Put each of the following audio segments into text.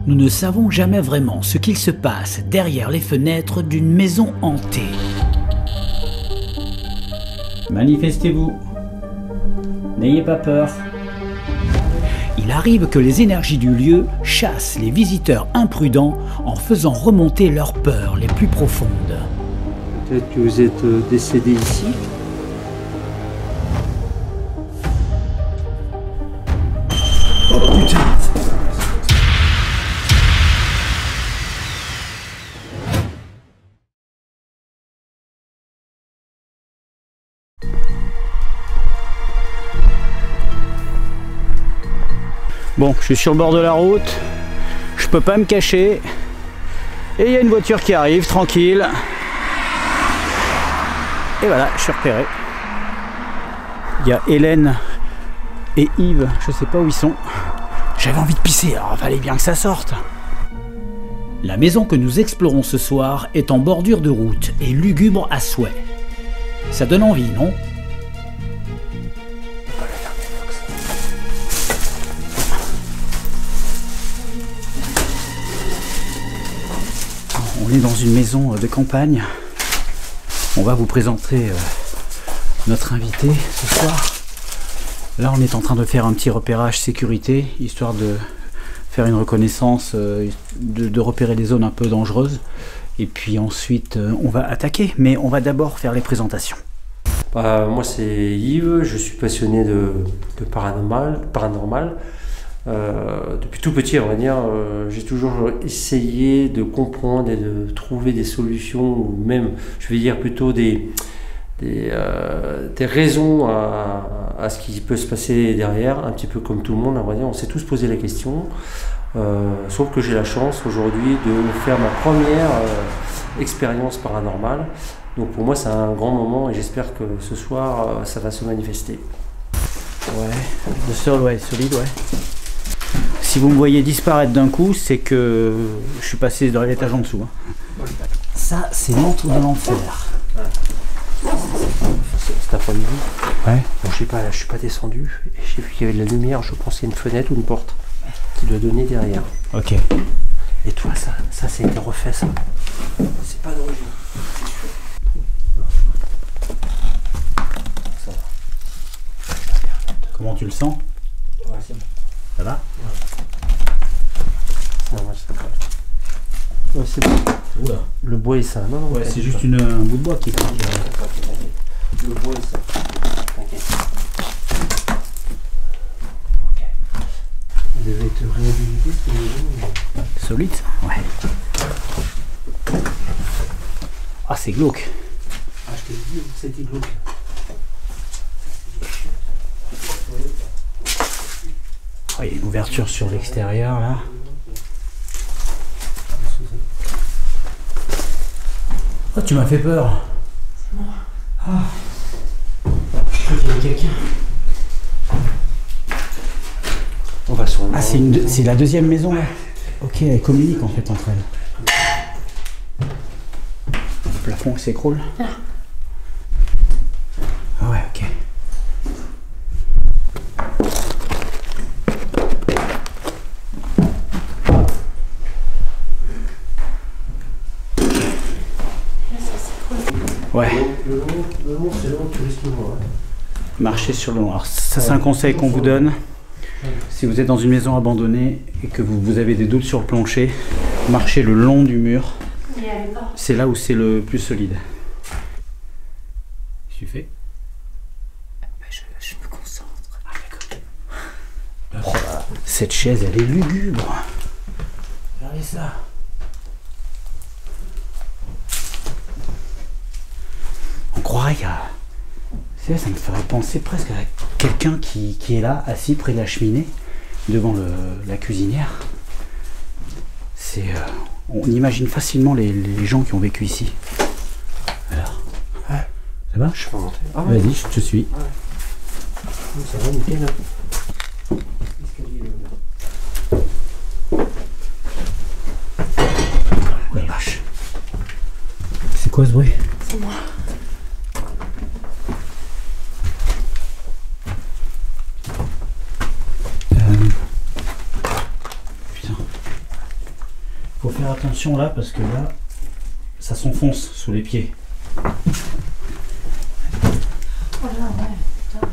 Nous ne savons jamais vraiment ce qu'il se passe derrière les fenêtres d'une maison hantée. Manifestez-vous. N'ayez pas peur. Il arrive que les énergies du lieu chassent les visiteurs imprudents en faisant remonter leurs peurs les plus profondes. Peut-être que vous êtes décédé ici. Oh putain! Bon, je suis sur le bord de la route, je peux pas me cacher, et il y a une voiture qui arrive, tranquille. Et voilà, je suis repéré. Il y a Hélène et Yves, je sais pas où ils sont. J'avais envie de pisser, alors il fallait bien que ça sorte. La maison que nous explorons ce soir est en bordure de route et lugubre à souhait. Ça donne envie, non ? On est dans une maison de campagne. On va vous présenter notre invité ce soir. Là, on est en train de faire un petit repérage sécurité, histoire de faire une reconnaissance, de repérer les zones un peu dangereuses. Et puis ensuite, on va attaquer. Mais on va d'abord faire les présentations. Moi, c'est Yves. Je suis passionné de paranormal. Depuis tout petit, on va dire, j'ai toujours essayé de comprendre et de trouver des solutions, ou même, je vais dire plutôt des raisons à ce qui peut se passer derrière, un petit peu comme tout le monde, on va dire. On s'est tous posé la question, sauf que j'ai la chance aujourd'hui de faire ma première expérience paranormale. Donc pour moi, c'est un grand moment et j'espère que ce soir, ça va se manifester. Ouais, le sol, ouais, solide, ouais. Si vous me voyez disparaître d'un coup, c'est que je suis passé dans l'étage en dessous. Hein. Ça, c'est l'antre de l'enfer. Cet après-midi, ouais. Bon, je suis pas descendu et j'ai vu qu'il y avait de la lumière. Je pense qu'il y a une fenêtre ou une porte qui doit donner derrière. Ok. Et toi, ça c'est été refait, ça. C'est pas d'origine. Ça va. Comment tu le sens? Ouais, c'est bon. Ça va? Non, moi, c'est pas. Ouais, c'est bon. Oula. Le bois est ça. Non, ouais, c'est juste un bout de bois qui est. Le bois est ça. T'inquiète. Ok. Il devait être réhabilité, cette maison. Solide, ouais. Ah, c'est glauque. Ah, je t'ai dit, c'était glauque. Oh, il y a une ouverture sur l'extérieur là. Oh, tu m'as fait peur. C'est moi. Ah. Je crois qu'il y a quelqu'un. On va sur. Ah, c'est la deuxième maison là. Ok, elles communiquent en fait entre elles. Le plafond s'écroule. Ah. Ah ouais, ok. Ouais. Le long, c'est le long que tu risques de voir. Marcher sur le long. Alors, ça, c'est un conseil qu'on vous donne. Si vous êtes dans une maison abandonnée et que vous avez des doutes sur le plancher, marchez le long du mur. C'est là où c'est le plus solide. Tu fais? Je me concentre. Ah, d'accord. Oh, cette chaise, elle est lugubre. Regardez ça. On croirait qu'il y a... Ça me ferait penser presque à quelqu'un qui est là, assis près de la cheminée, devant la cuisinière. On imagine facilement les gens qui ont vécu ici. Alors, ouais. Ça va? Je peux monter. Ah ouais. Vas-y, je te suis. Ouais. Ça va, nickel. Ouais, vache. C'est quoi ce bruit? C'est moi. Putain. Faut faire attention là parce que là, ça s'enfonce sous les pieds. Voilà, ouais, putain.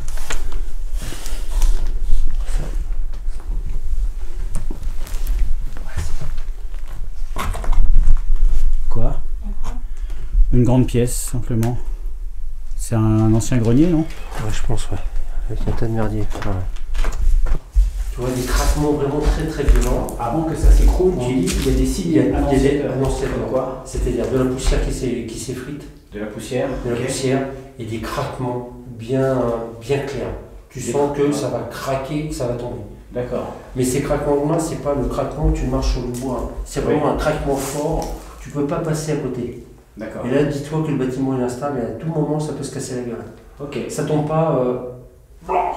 Quoi? Une grande pièce, simplement. C'est un ancien grenier, non? Ouais, je pense, ouais. Avec un tas de merdier. Ouais. Tu vois, des craquements vraiment très très violents. Avant que ça s'écroule, tu dis qu'il y a des signes Il y a des annonceurs. Quoi? C'est-à-dire de la poussière qui s'effrite, De la poussière. de la poussière et des craquements bien clairs. Tu sens que ça va craquer, que ça va tomber. D'accord. Mais ces craquements-là, c'est pas le craquement où tu marches sur le bois. C'est vraiment un craquement fort. Tu peux pas passer à côté. D'accord. Et là, dis-toi que le bâtiment est instable et à tout moment, ça peut se casser la gueule. Ok. Ça tombe pas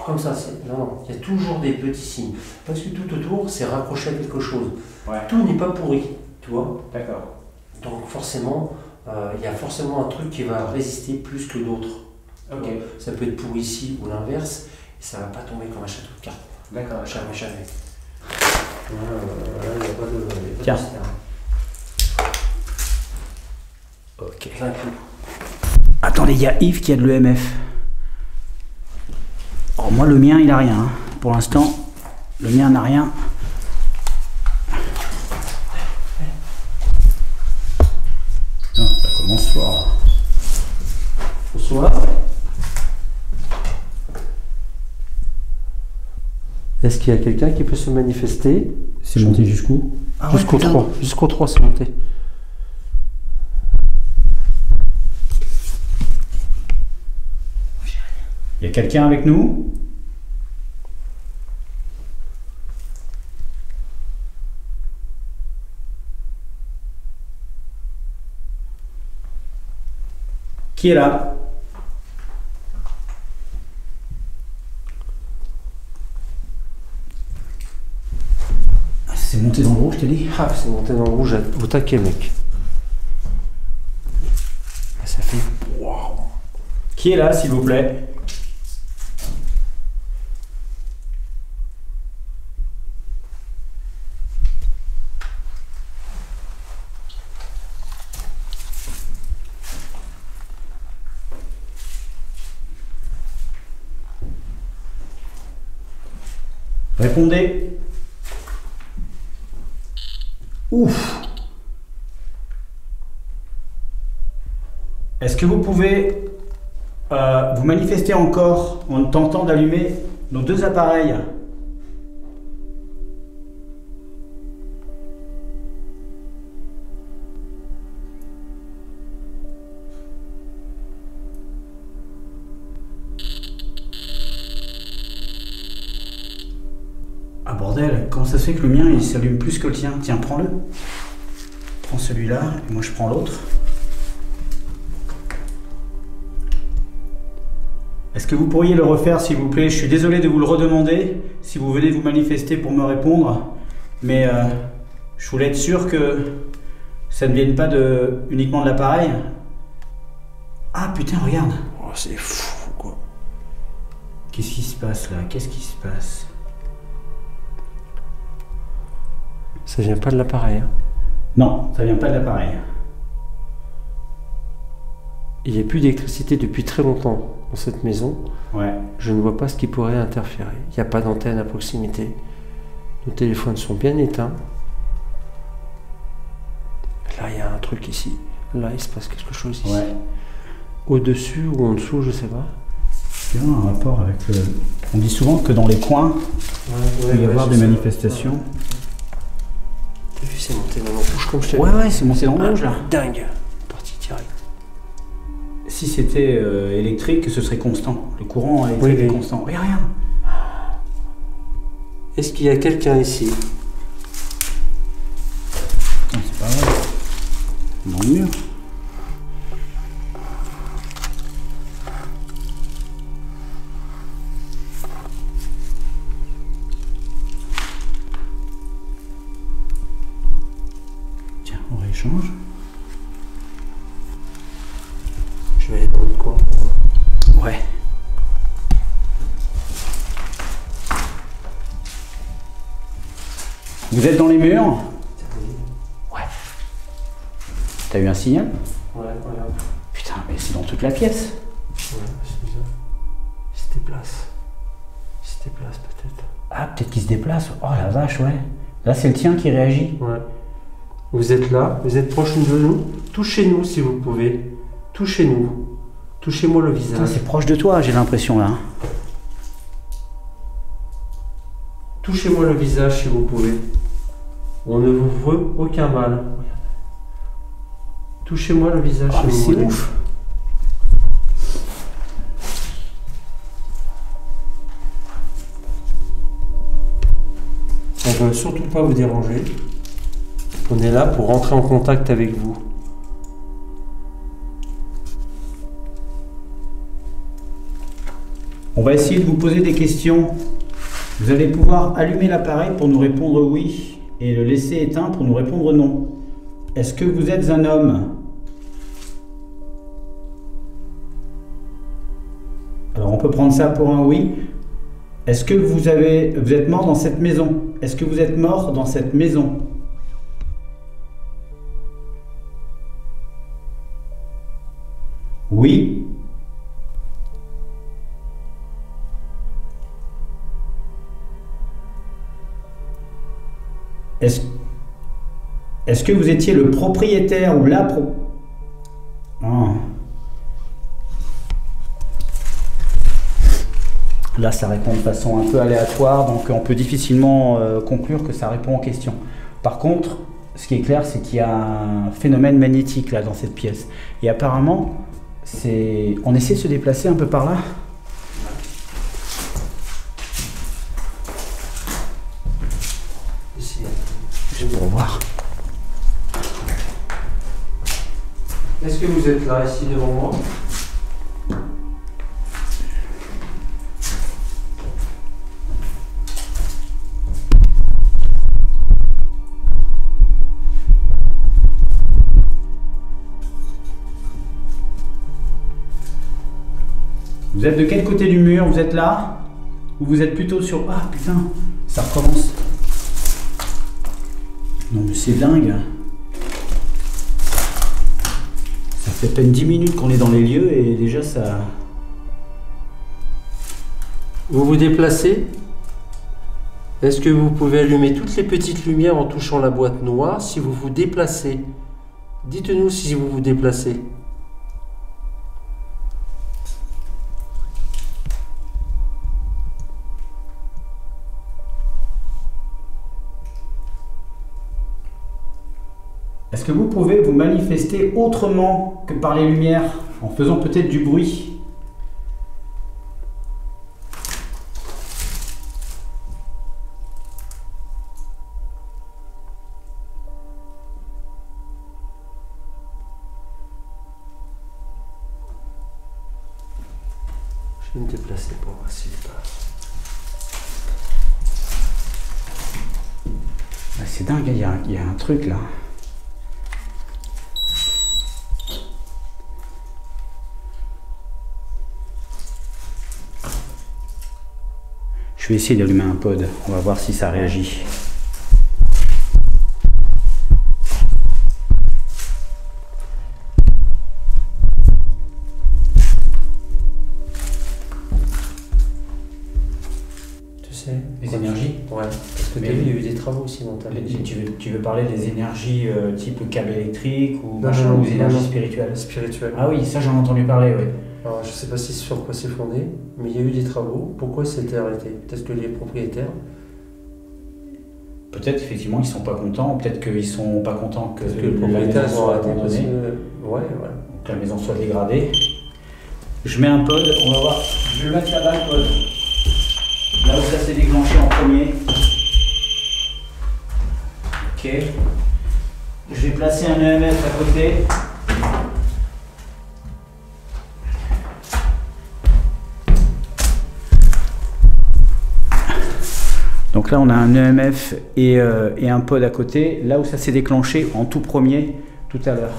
comme ça. Non, non. Il y a toujours des petits signes. Parce que tout autour, c'est raccroché à quelque chose. Ouais. Tout n'est pas pourri, tu vois. D'accord. Donc forcément, il y a forcément un truc qui va résister plus que d'autres. Ok. Ça peut être pourri ici ou l'inverse, et ça va pas tomber comme un château de cartes. D'accord. Jamais, jamais. Il n'y a pas de Tiens. mystère. Ok. C'est un coup. Attendez, il y a Yves qui a de l'EMF. Oh, moi, le mien, il a rien. Hein. Pour l'instant, le mien n'a rien. Non, ça commence fort. Bonsoir. Est-ce qu'il y a quelqu'un qui peut se manifester? C'est monté jusqu'où? Jusqu'au 3. Jusqu'au 3, c'est monté. Il y a quelqu'un avec nous? Qui est là? C'est monté dans le rouge, je t'ai dit? Ah, c'est monté dans le rouge au taquet, mec. Ça fait... Waouh. Qui est là, s'il vous plaît? Répondez. Ouf. Est-ce que vous pouvez vous manifester encore en tentant d'allumer nos deux appareils? Ah bordel, comment ça se fait que le mien il s'allume plus que le tien? Tiens, prends-le. Prends celui-là et moi je prends l'autre. Est-ce que vous pourriez le refaire s'il vous plaît? Je suis désolé de vous le redemander si vous venez vous manifester pour me répondre, mais je voulais être sûr que ça ne vienne pas uniquement de l'appareil. Ah putain, regarde. Oh, c'est fou, quoi. Qu'est-ce qui se passe là? Qu'est-ce qui se passe? Ça vient pas de l'appareil. Hein. Non, ça vient pas de l'appareil. Il n'y a plus d'électricité depuis très longtemps dans cette maison. Ouais. Je ne vois pas ce qui pourrait interférer. Il n'y a pas d'antenne à proximité. Nos téléphones sont bien éteints. Là, il y a un truc ici. Là, il se passe quelque chose ici. Ouais. Au-dessus ou en dessous, je sais pas. Il y a un rapport avec le... On dit souvent que dans les coins, il peut y avoir des manifestations. T'as vu, c'est monté dans le rouge comme je t'ai dit. Ouais, c'est monté dans le rouge là. Dingue. Parti direct. Si c'était électrique, ce serait constant. Le courant électrique est constant. Regarde, regarde. Est-ce qu'il y a quelqu'un ici? Non, c'est pas vrai. Dans le mur. Tiens, on rééchange. Je vais aller dans l'autre coin. Ouais. Vous êtes dans les murs? Ouais. T'as eu un signal? Ouais, regarde. Putain, mais c'est dans toute la pièce. Ouais, c'est bizarre. Il se déplace. Il se déplace peut-être. Ah, peut-être qu'il se déplace. Oh la vache, ouais. Là, c'est le tien qui réagit. Ouais. Vous êtes là, vous êtes proche de nous. Touchez-nous si vous pouvez. Touchez-nous. Touchez-moi le visage. Putain, c'est proche de toi, j'ai l'impression, là. Touchez-moi le visage si vous pouvez. On ne vous veut aucun mal. Touchez-moi le visage Ah, mais si vous c'est voulez. ouf. On ne veut surtout pas vous déranger. On est là pour rentrer en contact avec vous. On va essayer de vous poser des questions. Vous allez pouvoir allumer l'appareil pour nous répondre oui et le laisser éteint pour nous répondre non. Est-ce que vous êtes un homme? Alors on peut prendre ça pour un oui. Est-ce que vous êtes mort dans cette maison? Est-ce que vous êtes mort dans cette maison? Oui. Est-ce que vous étiez le propriétaire ou la pro... Ah. Là, ça répond de façon un peu aléatoire, donc on peut difficilement conclure que ça répond aux questions. Par contre, ce qui est clair, c'est qu'il y a un phénomène magnétique là dans cette pièce. Et apparemment, on essaie de se déplacer un peu par là. Ici. Juste pour voir. Est-ce que vous êtes là, ici, devant moi? Vous êtes de quel côté du mur? Vous êtes là? Ou vous êtes plutôt sur... Ah putain, ça recommence. Non mais c'est dingue. Ça fait à peine 10 minutes qu'on est dans les lieux et déjà ça... Vous vous déplacez? Est-ce que vous pouvez allumer toutes les petites lumières en touchant la boîte noire si vous vous déplacez? Dites-nous si vous vous déplacez. Est-ce que vous pouvez vous manifester autrement que par les lumières, en faisant peut-être du bruit? Je vais me déplacer pour voir s'il est pas. Ah, c'est dingue, il y a un truc là. Je vais essayer d'allumer un pod, on va voir si ça réagit. Tu sais? Les énergies? Ouais, parce que Mais t'as vu, il y a eu des travaux aussi dans ta maison. Tu veux parler des énergies type câble électrique ou Non, machin, non, ou des énergies non. spirituelles? Spirituel. Ah oui, ça j'en ai entendu parler, oui. Alors, je sais pas si sur quoi c'est fondé, mais il y a eu des travaux. Pourquoi c'était arrêté? Peut-être que les propriétaires. Peut-être effectivement ils sont pas contents, peut-être qu'ils sont pas contents que Parce que les la propriétaires maison ont soit arrêté parce abandonnée, que. Ouais, voilà. que la maison soit dégradée. Je mets un pod, on va voir. Je vais mettre là-bas le pod. Là où ça s'est déclenché en premier. Ok. Je vais placer un EMF à côté. Donc là on a un EMF et un pod à côté, là où ça s'est déclenché en tout premier tout à l'heure.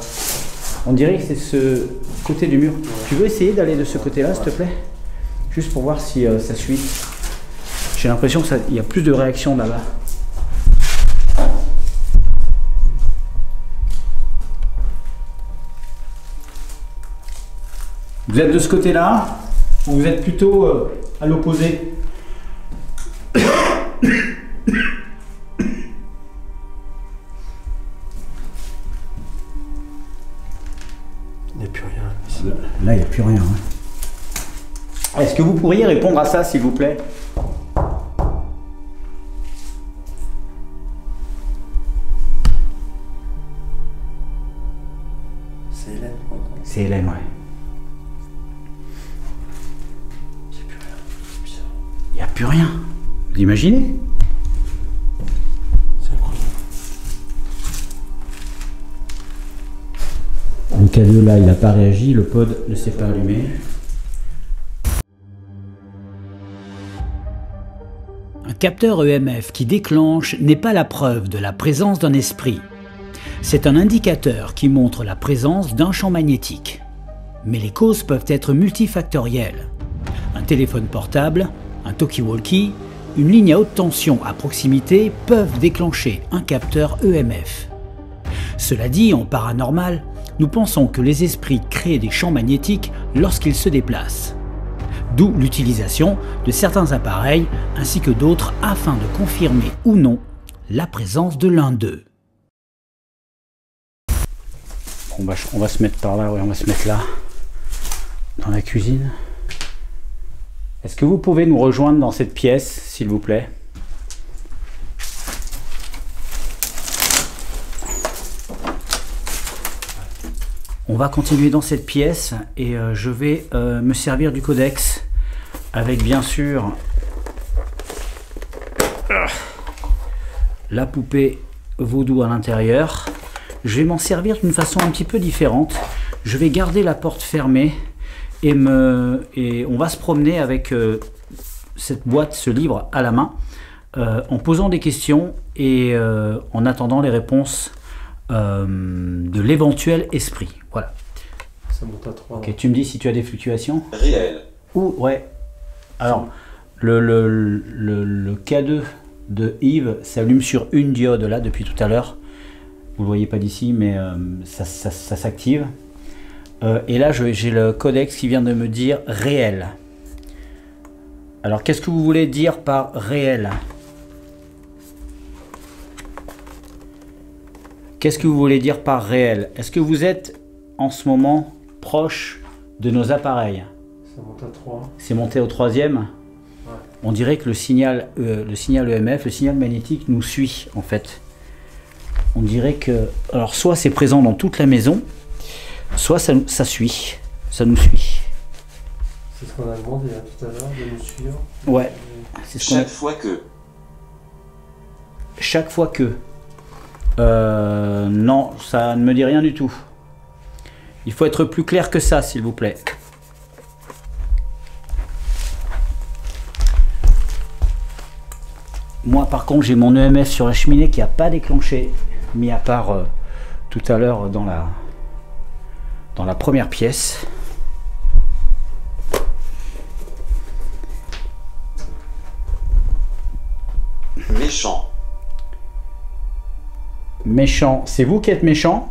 On dirait que c'est ce côté du mur. Tu veux essayer d'aller de ce côté-là, s'il te plaît? Juste pour voir si ça suit. J'ai l'impression qu'il y a plus de réaction là-bas. Vous êtes de ce côté-là ou vous êtes plutôt à l'opposé? Il n'y a plus rien. Ici. Là, il n'y a plus rien. Hein. Est-ce que vous pourriez répondre à ça, s'il vous plaît? C'est Hélène. C'est Hélène, ouais. Il n'y a plus rien. C'est bizarre. Il n'y a plus rien. Vous imaginez? C'est incroyable. Le K2 là, il n'a pas réagi, le pod ne s'est pas allumé. Un capteur EMF qui déclenche n'est pas la preuve de la présence d'un esprit. C'est un indicateur qui montre la présence d'un champ magnétique. Mais les causes peuvent être multifactorielles. Un téléphone portable, un talkie-walkie, une ligne à haute tension à proximité peuvent déclencher un capteur EMF. Cela dit, en paranormal, nous pensons que les esprits créent des champs magnétiques lorsqu'ils se déplacent. D'où l'utilisation de certains appareils ainsi que d'autres afin de confirmer ou non la présence de l'un d'eux. Bon bah, on va se mettre par là, ouais, on va se mettre là, dans la cuisine. Est-ce que vous pouvez nous rejoindre dans cette pièce, s'il vous plaît? On va continuer dans cette pièce et je vais me servir du codex avec bien sûr la poupée vaudou à l'intérieur. Je vais m'en servir d'une façon un petit peu différente. Je vais garder la porte fermée et on va se promener avec cette boîte, ce livre à la main, en posant des questions et en attendant les réponses de l'éventuel esprit. Voilà. Ça monte à 3. Ok, tu me dis si tu as des fluctuations? Réel. Ou, ouais. Alors, le K2 de Yves s'allume sur une diode là depuis tout à l'heure. Vous le voyez pas d'ici, mais ça s'active. Et là, j'ai le codex qui vient de me dire réel. Alors, qu'est-ce que vous voulez dire par réel? Qu'est-ce que vous voulez dire par réel? Est-ce que vous êtes en ce moment proche de nos appareils? Ça monte à 3. C'est monté au 3e. Ouais. On dirait que le signal EMF, le signal magnétique nous suit en fait. On dirait que... Alors soit c'est présent dans toute la maison, soit ça suit. Ça nous suit. C'est ce qu'on a demandé hein, tout à l'heure, de nous suivre. Ouais. C'est ce qu'on a... Chaque fois que. Chaque fois que... non, ça ne me dit rien du tout. Il faut être plus clair que ça, s'il vous plaît. Moi, par contre, j'ai mon EMF sur la cheminée qui n'a pas déclenché, mis à part tout à l'heure dans la première pièce. Méchant. Méchant, c'est vous qui êtes méchant?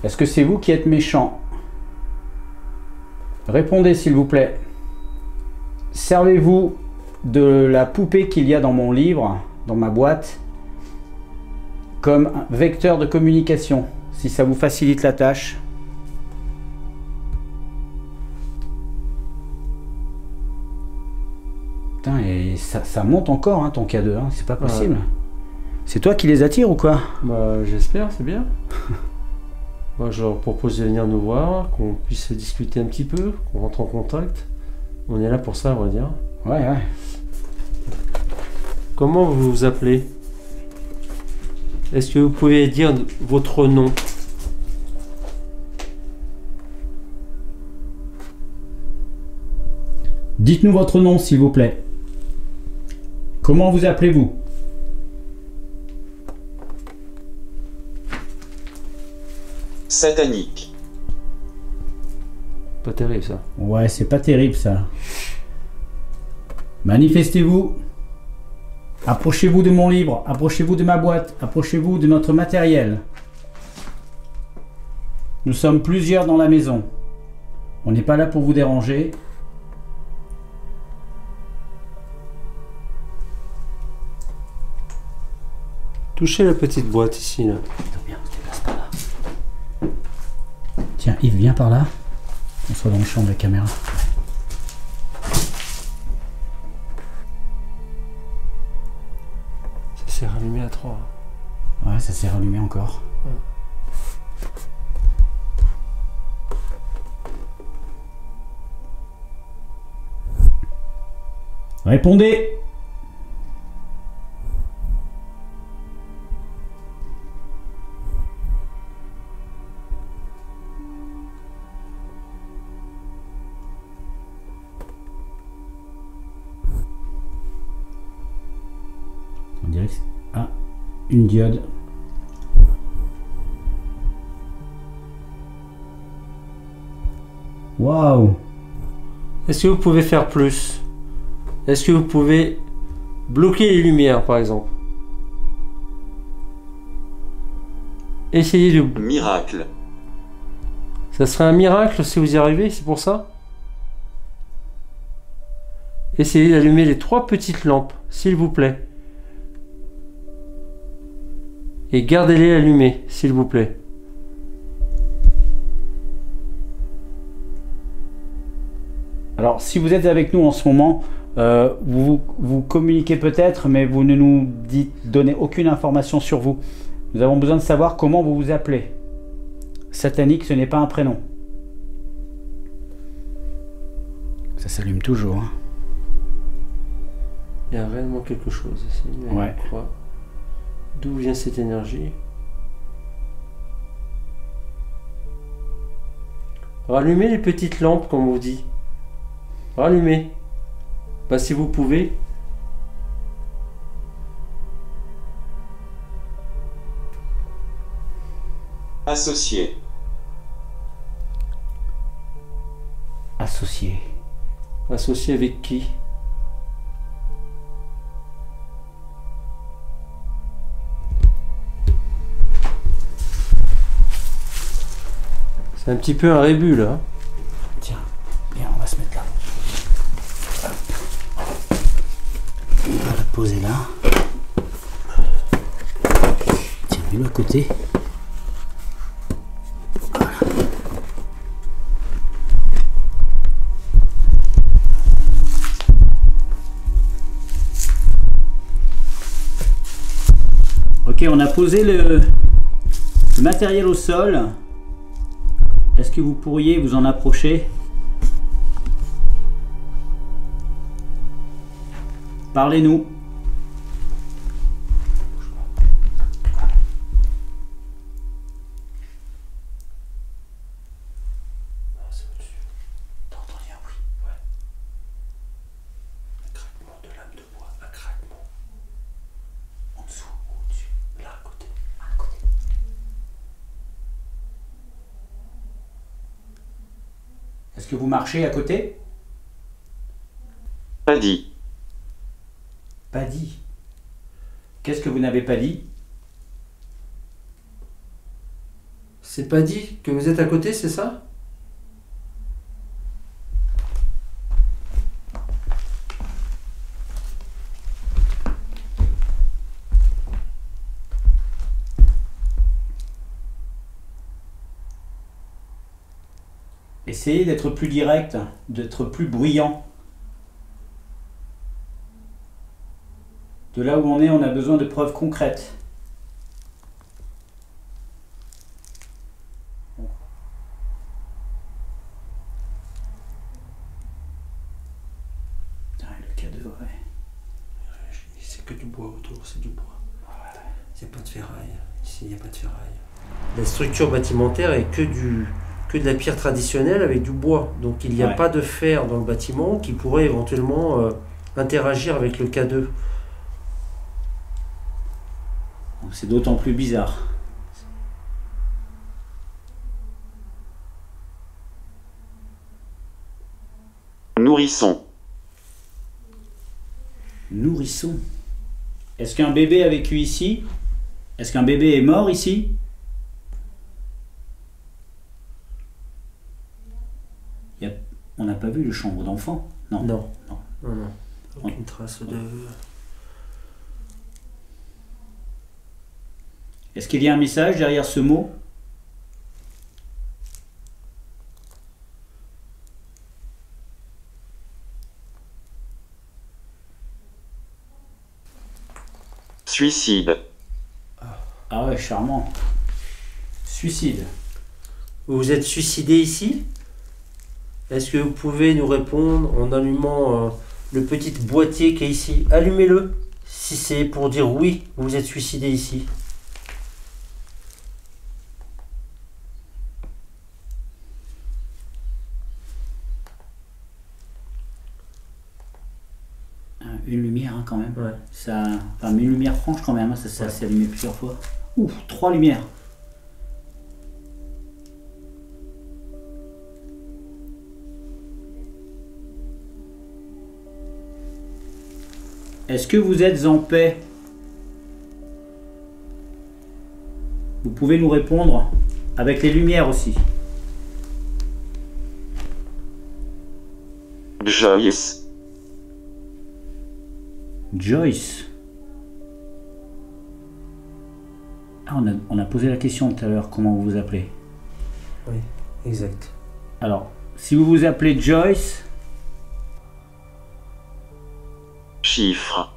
Est-ce que c'est vous qui êtes méchant? Répondez s'il vous plaît. Servez-vous de la poupée qu'il y a dans mon livre, dans ma boîte, comme un vecteur de communication, si ça vous facilite la tâche. Putain, et ça monte encore hein, ton K2, hein, c'est pas possible. Ouais. C'est toi qui les attires ou quoi? Bah j'espère, c'est bien. Moi je leur propose de venir nous voir, qu'on puisse discuter un petit peu, qu'on rentre en contact. On est là pour ça, on va dire. Ouais, ouais. Comment vous vous appelez? Est-ce que vous pouvez dire votre nom? Dites-nous votre nom s'il vous plaît. Comment vous appelez-vous? Satanique. Pas terrible ça. Ouais, c'est pas terrible ça. Manifestez-vous. Approchez-vous de mon livre, approchez-vous de ma boîte, approchez-vous de notre matériel. Nous sommes plusieurs dans la maison. On n'est pas là pour vous déranger. Touchez la petite boîte ici, là. Bien, on se déplace par là. Tiens, Yves, viens par là. On soit dans le champ de la caméra. Ça s'est rallumé à 3. Ouais, ça s'est rallumé encore. Répondez! On dirait que c'est... Ah, une diode. Waouh! Est-ce que vous pouvez faire plus? Est-ce que vous pouvez bloquer les lumières, par exemple? Essayez de... Miracle. Ça serait un miracle si vous y arrivez, c'est pour ça? Essayez d'allumer les 3 petites lampes, s'il vous plaît. Et gardez-les allumées, s'il vous plaît. Alors, si vous êtes avec nous en ce moment, vous communiquez peut-être, mais vous ne nous donnez aucune information sur vous. Nous avons besoin de savoir comment vous vous appelez. Satanique, ce n'est pas un prénom. Ça s'allume toujours. Hein. Il y a réellement quelque chose ici. Ouais. D'où vient cette énergie? Rallumez les petites lampes, comme on vous dit. Rallumez. Bah, si vous pouvez. Associé. Associé. Associé avec qui? C'est un petit peu un rébut là. Tiens, viens, on va se mettre là. On va la poser là. Tiens, mets-le à côté. Voilà. Ok, on a posé le matériel au sol. Est-ce que vous pourriez vous en approcher? Parlez-nous. C'est au-dessus. T'as entendu un bruit? Ouais. Un craquement de lame de bois. Un craquement. En dessous ou au-dessus? Là, à côté. À côté. Est-ce que vous marchez à côté? Pas dit. Pas dit. Qu'est-ce que vous n'avez pas dit? C'est pas dit que vous êtes à côté, c'est ça? Essayez d'être plus direct, d'être plus bruyant. De là où on a besoin de preuves concrètes. Le K2, ouais. C'est que du bois autour, c'est du bois. Il n'y a pas de ferraille. Ici, il n'y a pas de ferraille. La structure bâtimentaire est que de la pierre traditionnelle avec du bois. Donc il n'y a pas de fer dans le bâtiment qui pourrait éventuellement interagir avec le K2. C'est d'autant plus bizarre. Nourrisson. Nourrisson. Est-ce qu'un bébé a vécu ici? Est-ce qu'un bébé est mort ici? On n'a pas vu le chambre d'enfant? Non. Non. Non. Non, non. Aucune trace de... Est-ce qu'il y a un message derrière ce mot? Suicide. Ah ouais, charmant. Suicide. Vous vous êtes suicidé ici? Est-ce que vous pouvez nous répondre en allumant le petit boîtier qui est ici? Allumez-le si c'est pour dire oui, vous vous êtes suicidé ici. Une lumière hein, quand même. Ouais. Ça, enfin, une lumière franche quand même, hein, ça s'est allumé plusieurs fois. Ouf, 3 lumières. Est-ce que vous êtes en paix? Vous pouvez nous répondre avec les lumières aussi. Joyce. Joyce. Ah, on a posé la question tout à l'heure, comment vous vous appelez? Oui, exact. Alors, si vous vous appelez Joyce, Chiffre.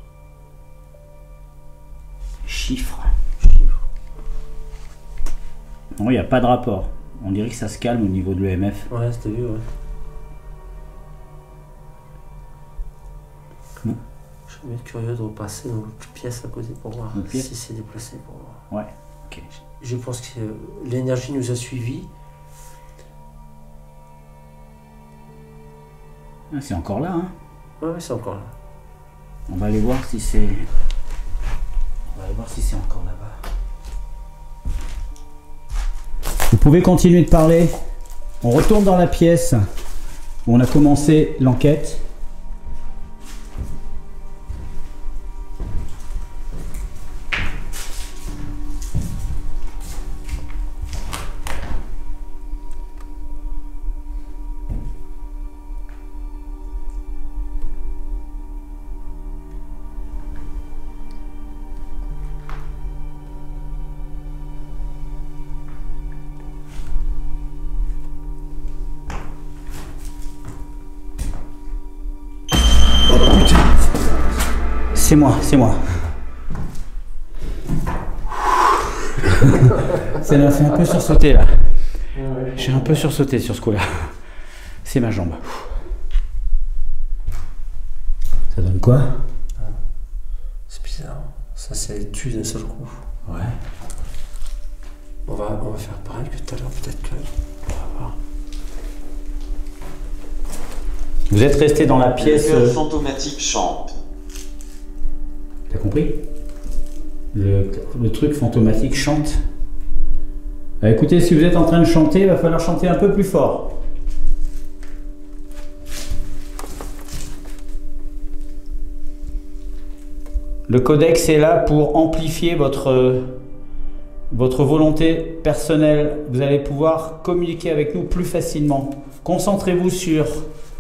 chiffre. Non, il n'y a pas de rapport. On dirait que ça se calme au niveau de l'EMF. Ouais, c'était vu, ouais. Hmm. Je vais être curieux de repasser dans l'autre pièce à côté pour voir L'autre pièce si c'est déplacé pour voir. Ouais, ok. Je pense que l'énergie nous a suivis. Ah, c'est encore là, hein. Ouais, c'est encore là. On va aller voir si c'est... On va aller voir si c'est encore là-bas. Vous pouvez continuer de parler. On retourne dans la pièce où on a commencé l'enquête. C'est moi, c'est moi. Ça m'a fait un peu sursauter là. J'ai un peu sursauté sur ce coup-là. C'est ma jambe. Ça donne quoi? C'est bizarre. Ça s'est tué d'un seul coup. Ouais. On va faire pareil que tout à l'heure, peut-être que... On va voir. Vous êtes resté dans la pièce. Le cœur fantomatique chante. T'as compris? Le truc fantomatique chante. Écoutez, si vous êtes en train de chanter, il va falloir chanter un peu plus fort. Le codex est là pour amplifier votre volonté personnelle. Vous allez pouvoir communiquer avec nous plus facilement. Concentrez-vous sur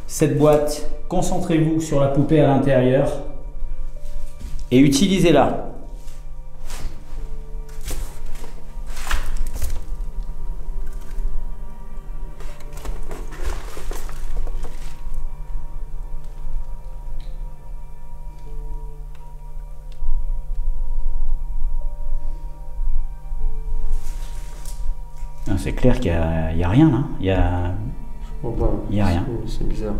cette boîte. Concentrez-vous sur la poupée à l'intérieur. Et utilisez-la. C'est clair qu'il n'y a rien là. Il y a rien. C'est bizarre.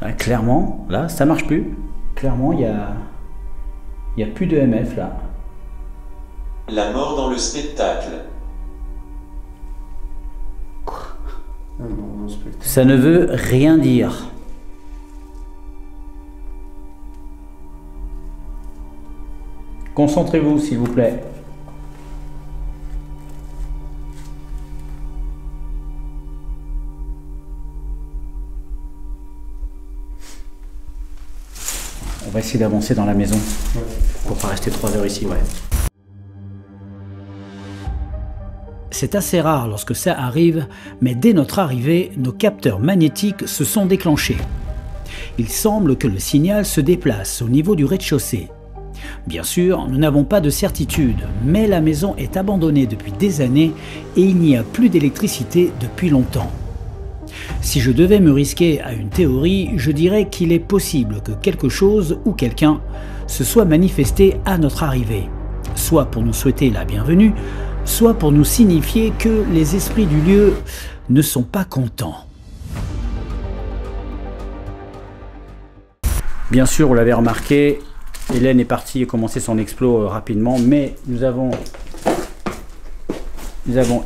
Là, clairement, là, ça marche plus. Clairement, il y a plus de MF là. La mort dans le spectacle. Ça ne veut rien dire. Concentrez-vous, s'il vous plaît. On va essayer d'avancer dans la maison pour pas rester 3 heures ici, ouais. C'est assez rare lorsque ça arrive, mais dès notre arrivée, nos capteurs magnétiques se sont déclenchés. Il semble que le signal se déplace au niveau du rez-de-chaussée. Bien sûr, nous n'avons pas de certitude, mais la maison est abandonnée depuis des années et il n'y a plus d'électricité depuis longtemps. Si je devais me risquer à une théorie, je dirais qu'il est possible que quelque chose ou quelqu'un se soit manifesté à notre arrivée, soit pour nous souhaiter la bienvenue, soit pour nous signifier que les esprits du lieu ne sont pas contents. Bien sûr, vous l'avez remarqué, Hélène est partie et commencé son explo rapidement, mais nous avons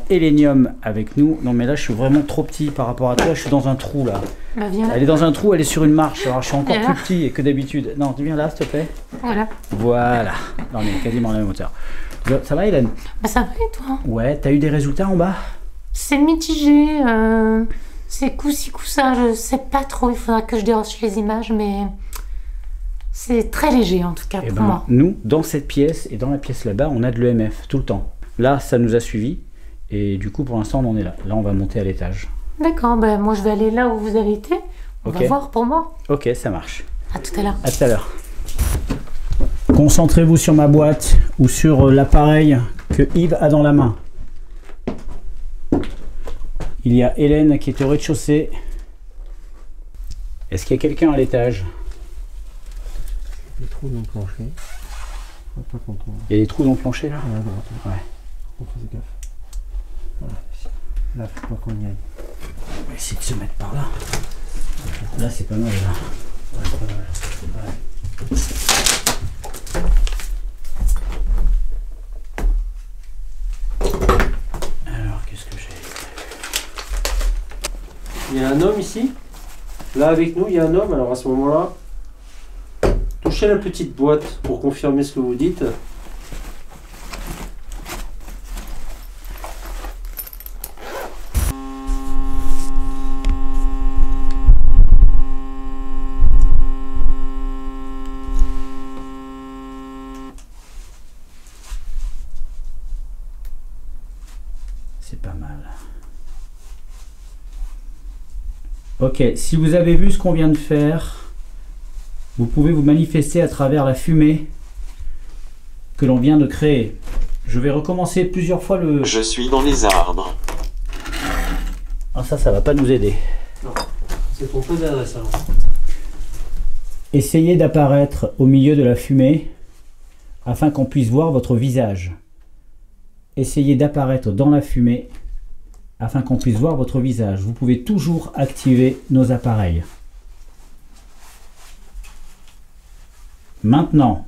Hélénium avec nous. Non mais là je suis vraiment trop petit par rapport à toi, je suis dans un trou là. Bah, viens là. Elle est dans un trou, elle est sur une marche, alors je suis encore plus petit que d'habitude. Non, viens là s'il te plaît. Voilà. Voilà, non, on est quasiment à la même hauteur. Ça va Hélène? Bah ça va et toi? Ouais, t'as eu des résultats en bas? C'est mitigé, c'est coup-ci, coup-ça, je sais pas trop, il faudra que je déroche les images, mais c'est très léger en tout cas pour moi. Nous, dans cette pièce et dans la pièce là-bas, on a de l'EMF tout le temps. Là, ça nous a suivis et du coup, pour l'instant, on en est là. Là, on va monter à l'étage. D'accord, bah moi je vais aller là où vous avez été, on va voir pour moi. Ok, ça marche. À tout à l'heure. À tout à l'heure. Concentrez-vous sur ma boîte ou sur l'appareil que Yves a dans la main. Il y a Hélène qui est au rez-de-chaussée. Est-ce qu'il y a quelqu'un à l'étage? Des trous dans le plancher. Pas content. Il y a des trous dans le plancher là? À droite. Ouais. On fait gaffe. Voilà. Là, faut pas qu'on y aille. On va essayer de se mettre par là. Là, c'est pas mal là. Ouais, c'est pas mal. Ouais. Alors, qu'est-ce que j'ai? Il y a un homme ici. Là avec nous, il y a un homme. Alors à ce moment-là, touchez la petite boîte pour confirmer ce que vous dites. C'est pas mal. Ok, si vous avez vu ce qu'on vient de faire, vous pouvez vous manifester à travers la fumée que l'on vient de créer. Je vais recommencer plusieurs fois le... Je suis dans les arbres. Ah ça va pas nous aider. Non, c'est ton peu d'adresse alors. Essayez d'apparaître au milieu de la fumée afin qu'on puisse voir votre visage. Essayez d'apparaître dans la fumée afin qu'on puisse voir votre visage. Vous pouvez toujours activer nos appareils. Maintenant.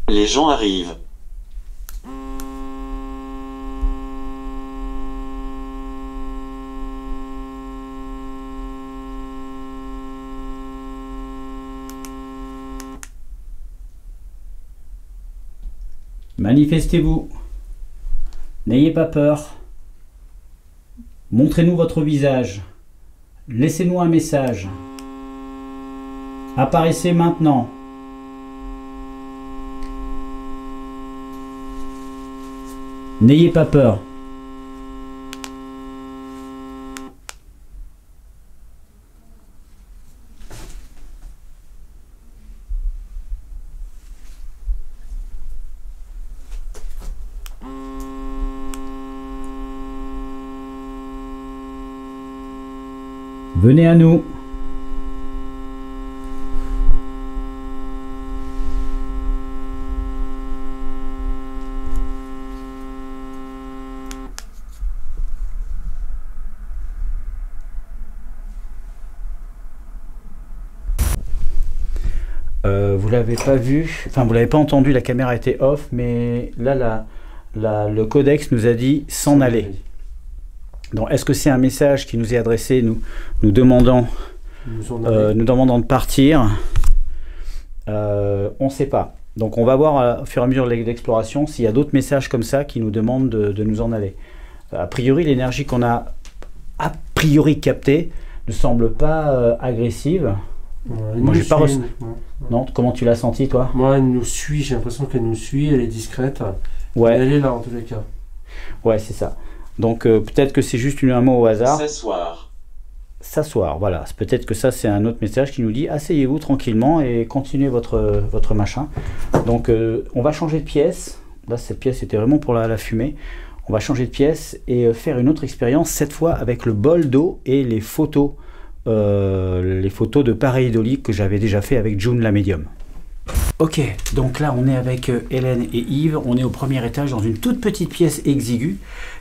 Les gens arrivent. Manifestez-vous. N'ayez pas peur. Montrez-nous votre visage. Laissez-nous un message. Apparaissez maintenant. N'ayez pas peur. Venez à nous. Vous l'avez pas vu, enfin vous l'avez pas entendu, la caméra était off, mais là le codex nous a dit s'en aller. Donc est-ce que c'est un message qui nous est adressé, nous demandant de partir? On ne sait pas. Donc on va voir au fur et à mesure de l'exploration s'il y a d'autres messages comme ça qui nous demandent de nous en aller. A priori, l'énergie qu'on a a priori captée ne semble pas agressive. Ouais, moi j'ai pas Non, comment tu l'as senti toi? Moi elle nous suit, j'ai l'impression qu'elle nous suit, elle est discrète. Ouais. Elle est là en tous les cas. Ouais, c'est ça. Donc peut-être que c'est juste un mot au hasard. S'asseoir, voilà. Peut-être que ça c'est un autre message qui nous dit asseyez-vous tranquillement et continuez votre machin. Donc on va changer de pièce. Là cette pièce était vraiment pour la fumée. On va changer de pièce et faire une autre expérience, cette fois avec le bol d'eau et les photos de pareidolie que j'avais déjà fait avec June la médium. Ok, donc là on est avec Hélène et Yves, on est au premier étage dans une toute petite pièce exiguë.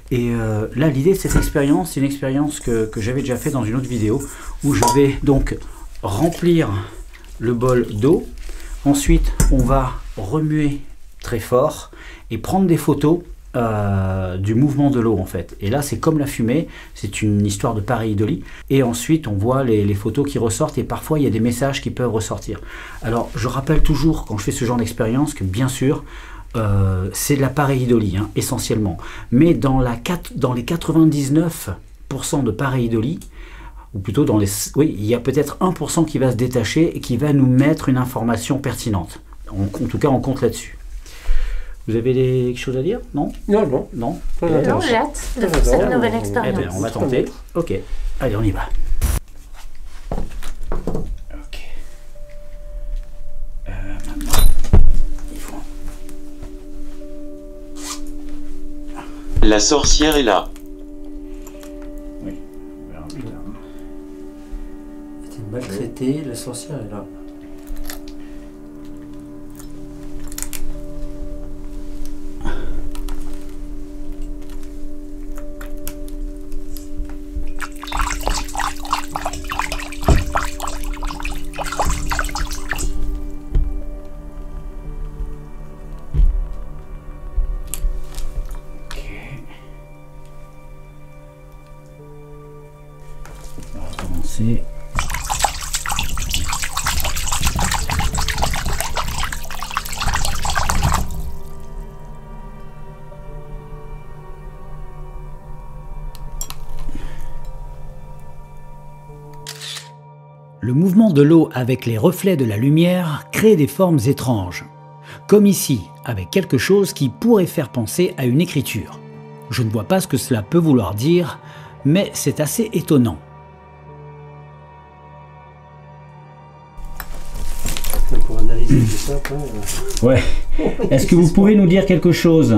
Et là l'idée de cette expérience, c'est une expérience que j'avais déjà fait dans une autre vidéo, où je vais donc remplir le bol d'eau. Ensuite on va remuer très fort et prendre des photos du mouvement de l'eau en fait. Et là c'est comme la fumée, c'est une histoire de pareidolie. Et ensuite on voit les photos qui ressortent et parfois il y a des messages qui peuvent ressortir. Alors je rappelle toujours quand je fais ce genre d'expérience que bien sûr c'est de la pareidolie hein, essentiellement. Mais dans les 99% de pareidolie, ou plutôt oui, il y a peut-être 1% qui va se détacher et qui va nous mettre une information pertinente. En tout cas on compte là-dessus. Vous avez des choses à dire? Non? Non. Non, j'ai hâte de faire cette nouvelle expérience. Eh bien, on va tenter. Ok, allez, on y va. Ok. Maintenant, il faut... La sorcière est là. Oui, on verra plus tard. Elle était maltraitée, la sorcière est là. Le mouvement de l'eau avec les reflets de la lumière crée des formes étranges, comme ici avec quelque chose qui pourrait faire penser à une écriture. Je ne vois pas ce que cela peut vouloir dire, mais c'est assez étonnant. Pour analyser tout ça, ouais. Est-ce que vous pouvez nous dire quelque chose?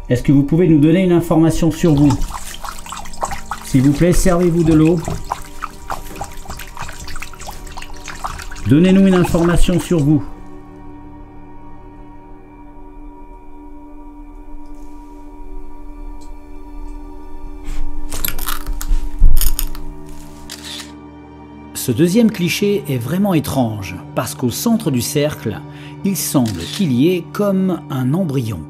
Est-ce que vous pouvez nous donner une information sur vous? S'il vous plaît, servez-vous de l'eau. Donnez-nous une information sur vous. Ce deuxième cliché est vraiment étrange, parce qu'au centre du cercle, il semble qu'il y ait comme un embryon.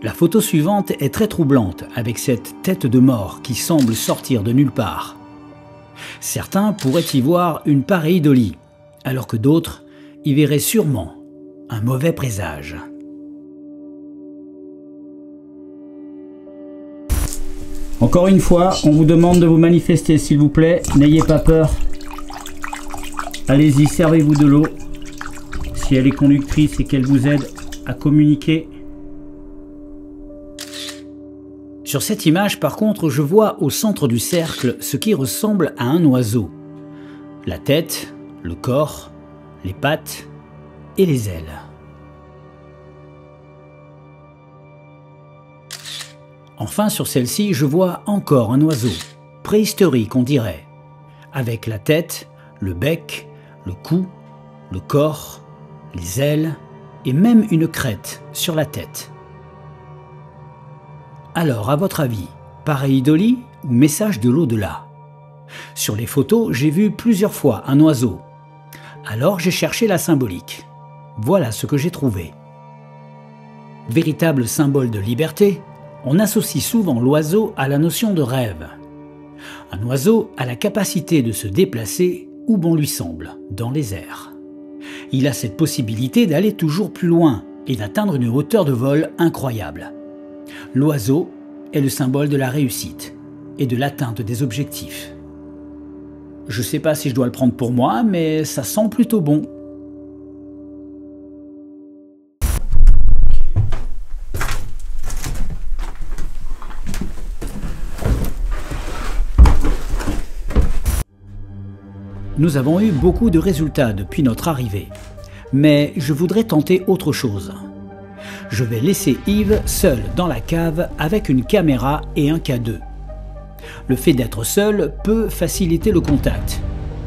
La photo suivante est très troublante, avec cette tête de mort qui semble sortir de nulle part. Certains pourraient y voir une pareidolie, alors que d'autres y verraient sûrement un mauvais présage. Encore une fois, on vous demande de vous manifester, s'il vous plaît. N'ayez pas peur. Allez-y, servez-vous de l'eau. Si elle est conductrice et qu'elle vous aide à communiquer. Sur cette image, par contre, je vois au centre du cercle ce qui ressemble à un oiseau. La tête, le corps, les pattes et les ailes. Enfin, sur celle-ci, je vois encore un oiseau, préhistorique on dirait, avec la tête, le bec, le cou, le corps, les ailes et même une crête sur la tête. Alors, à votre avis, pareidolie ou message de l'au-delà? Sur les photos, j'ai vu plusieurs fois un oiseau. Alors j'ai cherché la symbolique. Voilà ce que j'ai trouvé. Véritable symbole de liberté, on associe souvent l'oiseau à la notion de rêve. Un oiseau a la capacité de se déplacer où bon lui semble, dans les airs. Il a cette possibilité d'aller toujours plus loin et d'atteindre une hauteur de vol incroyable. L'oiseau est le symbole de la réussite et de l'atteinte des objectifs. Je sais pas si je dois le prendre pour moi, mais ça sent plutôt bon. Nous avons eu beaucoup de résultats depuis notre arrivée, mais je voudrais tenter autre chose. Je vais laisser Yves seul dans la cave avec une caméra et un K2. Le fait d'être seul peut faciliter le contact.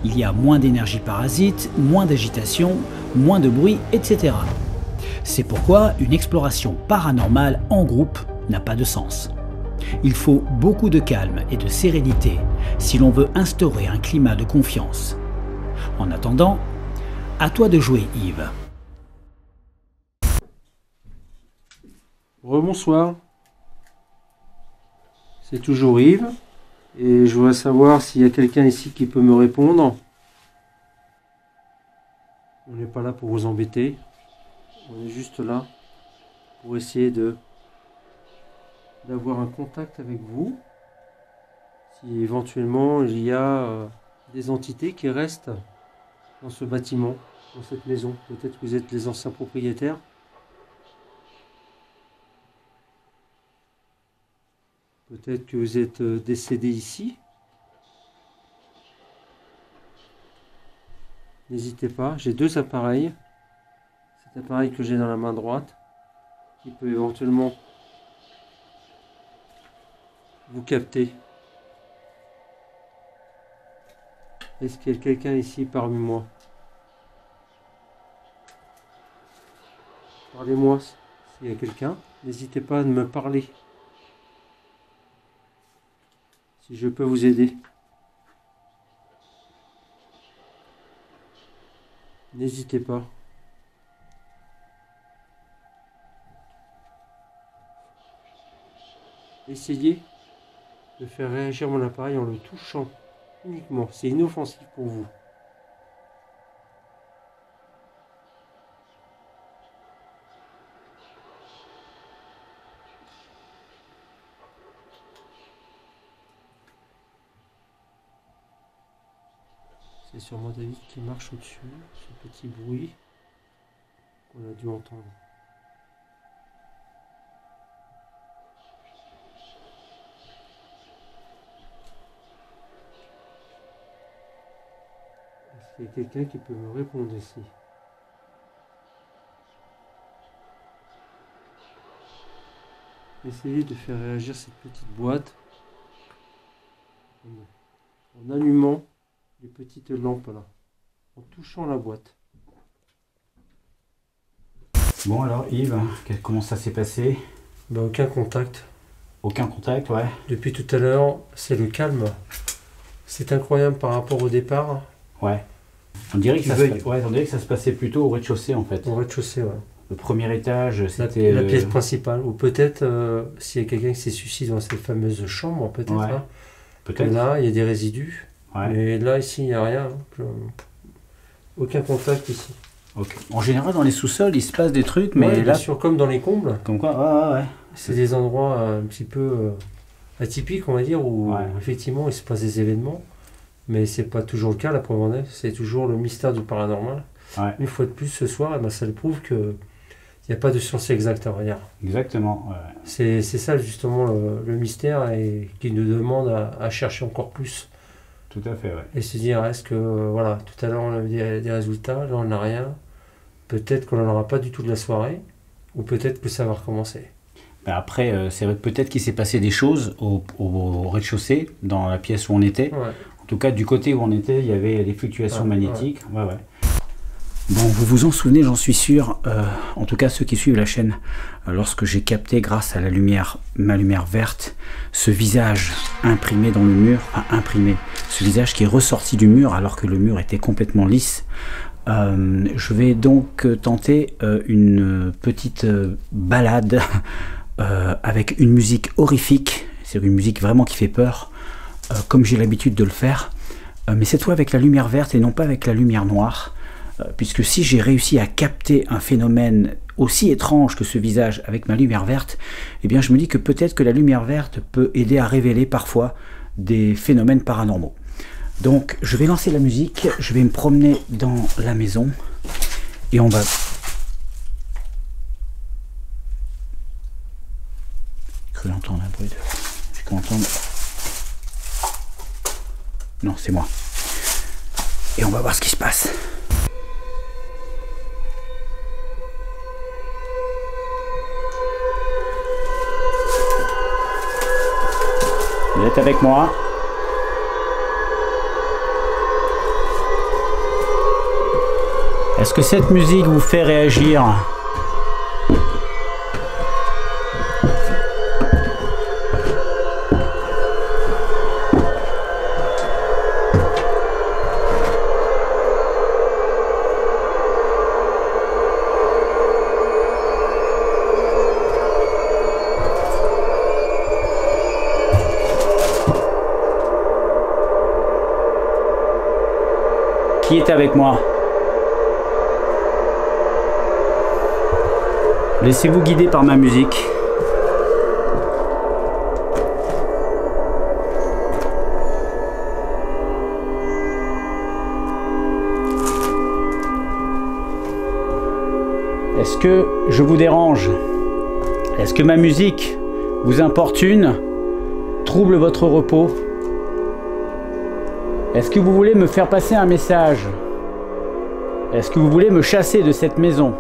Il y a moins d'énergie parasite, moins d'agitation, moins de bruit, etc. C'est pourquoi une exploration paranormale en groupe n'a pas de sens. Il faut beaucoup de calme et de sérénité si l'on veut instaurer un climat de confiance. En attendant, à toi de jouer, Yves. Rebonsoir. C'est toujours Yves. Et je voudrais savoir s'il y a quelqu'un ici qui peut me répondre. On n'est pas là pour vous embêter. On est juste là pour essayer d'avoir un contact avec vous. Si éventuellement il y a des entités qui restent dans ce bâtiment, dans cette maison. Peut-être que vous êtes les anciens propriétaires. Peut-être que vous êtes décédé ici. N'hésitez pas, j'ai deux appareils. Cet appareil que j'ai dans la main droite, qui peut éventuellement vous capter. Est-ce qu'il y a quelqu'un ici parmi moi? Parlez-moi s'il y a quelqu'un. N'hésitez pas à me parler. Si je peux vous aider. N'hésitez pas. Essayez de faire réagir mon appareil en le touchant uniquement. C'est inoffensif pour vous. C'est sûrement David qui marche au-dessus, ce petit bruit qu'on a dû entendre. Est-ce qu'il y a quelqu'un qui peut me répondre ici? Essayez de faire réagir cette petite boîte en allumant les petites lampes là, en touchant la boîte. Bon alors Yves, comment ça s'est passé? Ben, aucun contact. Aucun contact, ouais. Depuis tout à l'heure, c'est le calme. C'est incroyable par rapport au départ. Ouais. On dirait que ça se passait plutôt au rez-de-chaussée en fait. Au rez-de-chaussée, ouais. Le premier étage, c'était... La pièce principale. Ou peut-être, s'il y a quelqu'un qui s'est suicidé dans cette fameuse chambre, peut-être. Ouais. Hein. Peut-être. Là, il y a des résidus. Ouais. Et là, ici, il n'y a rien. Aucun contact ici. Okay. En général, dans les sous-sols, il se passe des trucs, mais ouais, là... bien sûr, comme dans les combles. Comme quoi, ouais. C'est des endroits un petit peu atypiques, on va dire, où effectivement, il se passe des événements. Mais c'est pas toujours le cas, la preuve en est. C'est toujours le mystère du paranormal. Ouais. Une fois de plus, ce soir, eh ben, ça le prouve que il n'y a pas de science exacte, on va dire. Exactement. Ouais. C'est ça, justement, le mystère et qui nous demande à chercher encore plus. Tout à fait, ouais. Et se dire, est-ce que, voilà, tout à l'heure on avait des résultats, là on n'a rien. Peut-être qu'on n'en aura pas du tout de la soirée, ou peut-être que ça va recommencer. Ben après, c'est vrai que peut-être qu'il s'est passé des choses au rez-de-chaussée, dans la pièce où on était. Ouais. En tout cas, du côté où on était, il y avait des fluctuations magnétiques. Ouais. Bon, vous vous en souvenez, j'en suis sûr, en tout cas ceux qui suivent la chaîne, lorsque j'ai capté grâce à la lumière, ma lumière verte, ce visage imprimé dans le mur, enfin imprimé, ce visage qui est ressorti du mur alors que le mur était complètement lisse. Je vais donc tenter une petite balade avec une musique horrifique, c'est une musique vraiment qui fait peur, comme j'ai l'habitude de le faire, mais cette fois avec la lumière verte et non pas avec la lumière noire. Puisque si j'ai réussi à capter un phénomène aussi étrange que ce visage avec ma lumière verte, eh bien je me dis que peut-être que la lumière verte peut aider à révéler parfois des phénomènes paranormaux. Donc je vais lancer la musique, je vais me promener dans la maison et on va... J'ai cru entendre un bruit de... J'ai cru entendre... Non, c'est moi. Et on va voir ce qui se passe. Vous êtes avec moi? Est-ce que cette musique vous fait réagir? Qui est avec moi? Laissez-vous guider par ma musique. Est-ce que je vous dérange? Est-ce que ma musique vous importune, trouble votre repos? Est-ce que vous voulez me faire passer un message? Est-ce que vous voulez me chasser de cette maison?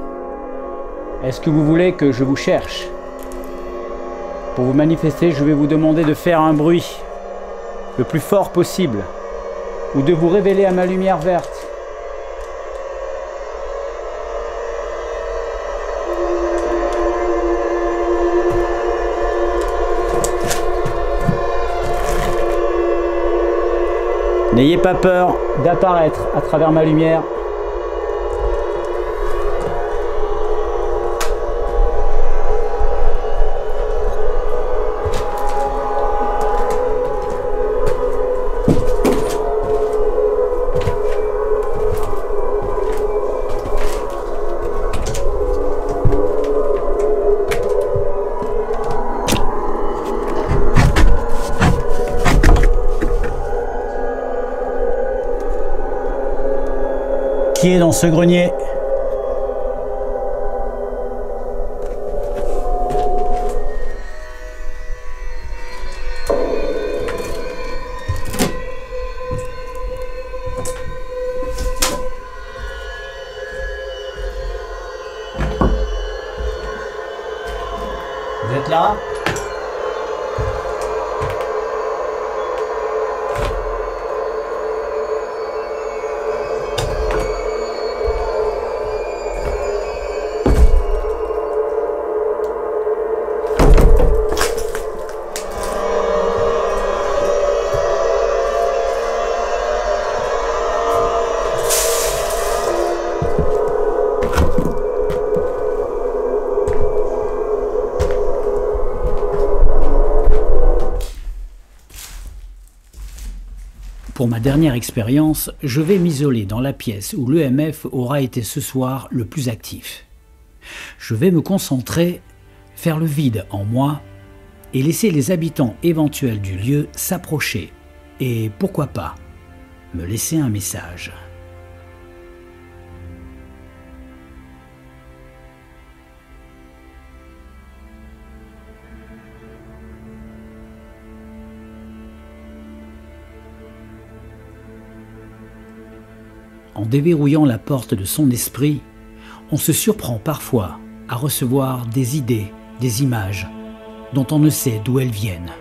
Est-ce que vous voulez que je vous cherche? Pour vous manifester, je vais vous demander de faire un bruit le plus fort possible ou de vous révéler à ma lumière verte. N'ayez pas peur d'apparaître à travers ma lumière. Qui est dans ce grenier? Vous êtes là? Pour ma dernière expérience, je vais m'isoler dans la pièce où l'EMF aura été ce soir le plus actif. Je vais me concentrer, faire le vide en moi et laisser les habitants éventuels du lieu s'approcher et, pourquoi pas, me laisser un message. En déverrouillant la porte de son esprit, on se surprend parfois à recevoir des idées, des images dont on ne sait d'où elles viennent.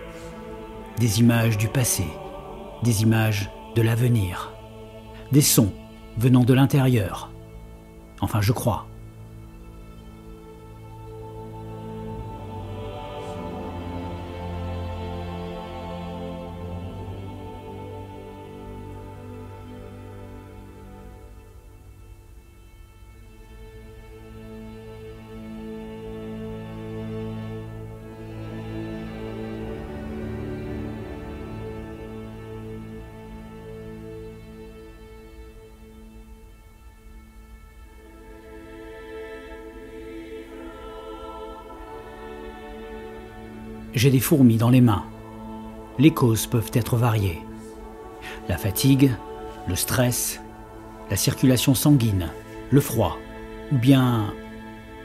Des images du passé, des images de l'avenir, des sons venant de l'intérieur. Enfin, je crois. J'ai des fourmis dans les mains. Les causes peuvent être variées. La fatigue, le stress, la circulation sanguine, le froid, ou bien,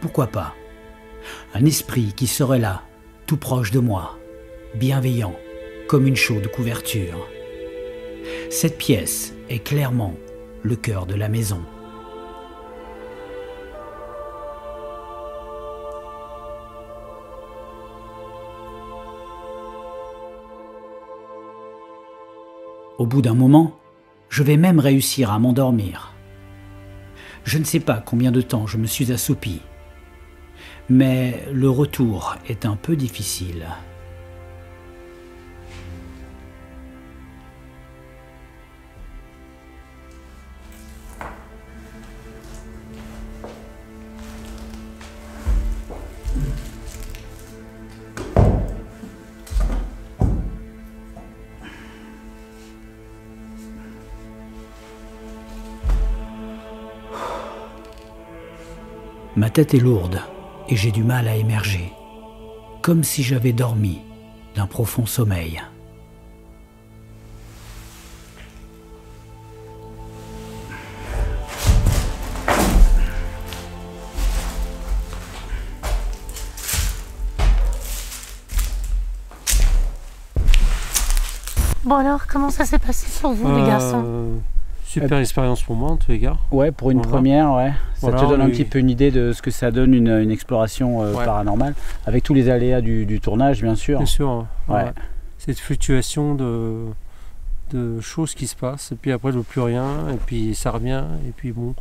pourquoi pas, un esprit qui serait là, tout proche de moi, bienveillant, comme une chaude couverture. Cette pièce est clairement le cœur de la maison. Au bout d'un moment, je vais même réussir à m'endormir. Je ne sais pas combien de temps je me suis assoupi, mais le retour est un peu difficile. Ma tête est lourde et j'ai du mal à émerger, comme si j'avais dormi d'un profond sommeil. Bon alors, comment ça s'est passé pour vous les garçons? Super expérience pour moi en tous les cas. Ouais, pour une première, ouais. Ça Voilà, te donne un petit peu une idée de ce que ça donne une exploration paranormale, avec tous les aléas du tournage, bien sûr. Bien sûr. Ouais. Cette fluctuation de choses qui se passent, et puis après je ne veux plus rien, et puis ça revient, et puis bon.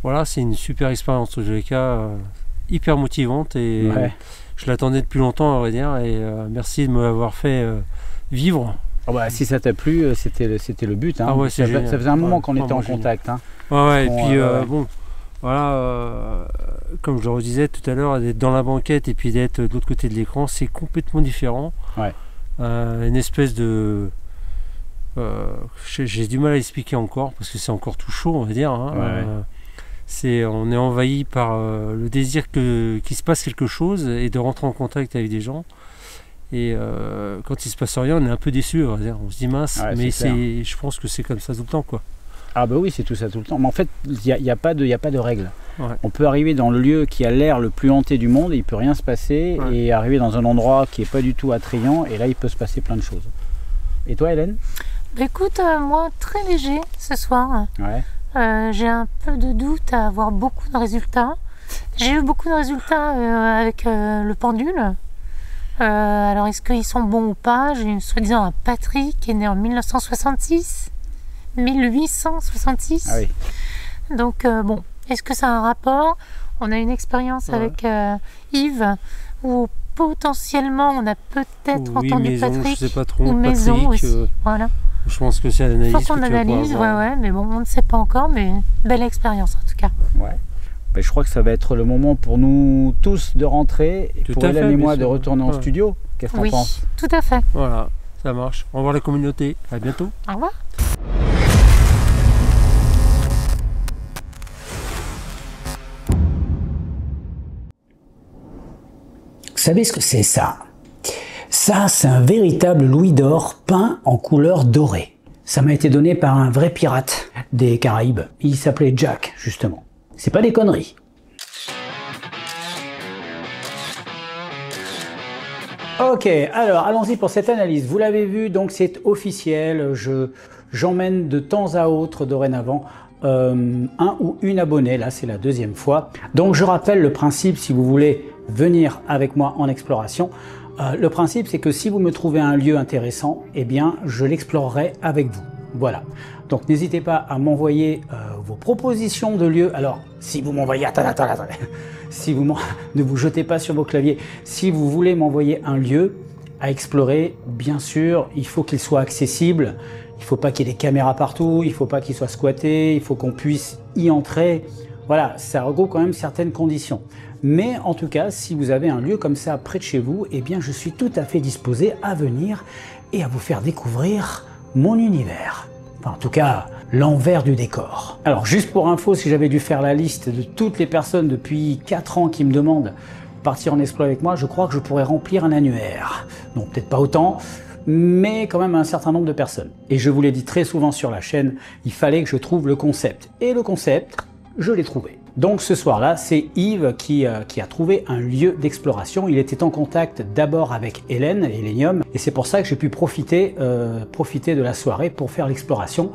Voilà, c'est une super expérience en tous les cas, hyper motivante, et je l'attendais depuis longtemps à vrai dire, et merci de me l'avoir fait vivre. Oh bah, si ça t'a plu, c'était le but. Hein. Ah ouais, ça faisait un moment qu'on était en contact. Hein. Ouais, et puis bon, voilà, comme je le redisais tout à l'heure, d'être dans la banquette et puis d'être de l'autre côté de l'écran, c'est complètement différent. Ouais. Une espèce de... j'ai du mal à expliquer encore, parce que c'est encore tout chaud, on va dire. Hein. On est envahi par le désir qu'il se passe quelque chose et de rentrer en contact avec des gens. Et quand il se passe rien, on est un peu déçu, on se dit mince, mais je pense que c'est comme ça tout le temps, quoi. Ah bah oui, c'est tout ça tout le temps. Mais en fait, il n'y a pas de règle. Ouais. On peut arriver dans le lieu qui a l'air le plus hanté du monde, et il peut rien se passer, et arriver dans un endroit qui est pas du tout attrayant, et là il peut se passer plein de choses. Et toi, Hélène? Bah écoute, moi très léger ce soir. Ouais. J'ai un peu de doute à avoir beaucoup de résultats. J'ai eu beaucoup de résultats avec le pendule. Alors est-ce qu'ils sont bons ou pas? J'ai eu soi-disant un Patrick qui est né en 1866. Ah oui. Donc bon, est-ce que ça a un rapport? On a une expérience avec Yves où potentiellement on a peut-être entendu Maison, Patrick, je sais pas trop, ou Patrick, Maison aussi. Voilà. Je pense que c'est à l'analyse. Faut qu'on analyse, mais bon, on ne sait pas encore, mais belle expérience en tout cas. Ouais. Ben, je crois que ça va être le moment pour nous tous de rentrer, et pour Hélène et moi de retourner en studio. Qu'est-ce qu'on pense? Tout à fait. Voilà, ça marche. Au revoir la communauté, à bientôt. Au revoir. Vous savez ce que c'est ça? Ça, c'est un véritable louis d'or peint en couleur dorée. Ça m'a été donné par un vrai pirate des Caraïbes. Il s'appelait Jack, justement. C'est pas des conneries. Ok, alors allons-y pour cette analyse. Vous l'avez vu, donc c'est officiel. J'emmène de temps à autre dorénavant un ou une abonnée. Là, c'est la deuxième fois. Donc je rappelle le principe si vous voulez venir avec moi en exploration. Le principe, c'est que si vous me trouvez un lieu intéressant, eh bien, je l'explorerai avec vous. Voilà. Donc n'hésitez pas à m'envoyer vos propositions de lieux. Alors, si vous m'envoyez... Attendez. Si vous ne vous jetez pas sur vos claviers. Si vous voulez m'envoyer un lieu à explorer, bien sûr, il faut qu'il soit accessible. Il ne faut pas qu'il y ait des caméras partout. Il ne faut pas qu'il soit squatté. Il faut qu'on puisse y entrer. Voilà, ça regroupe quand même certaines conditions. Mais en tout cas, si vous avez un lieu comme ça près de chez vous, eh bien, je suis tout à fait disposé à venir et à vous faire découvrir mon univers. Enfin, en tout cas, l'envers du décor. Alors, juste pour info, si j'avais dû faire la liste de toutes les personnes depuis 4 ans qui me demandent de partir en exploit avec moi, je crois que je pourrais remplir un annuaire. Non, peut-être pas autant, mais quand même un certain nombre de personnes. Et je vous l'ai dit très souvent sur la chaîne, il fallait que je trouve le concept. Et le concept, je l'ai trouvé. Donc ce soir-là, c'est Yves qui a trouvé un lieu d'exploration. Il était en contact d'abord avec Hélène, Hélénium, et c'est pour ça que j'ai pu profiter de la soirée pour faire l'exploration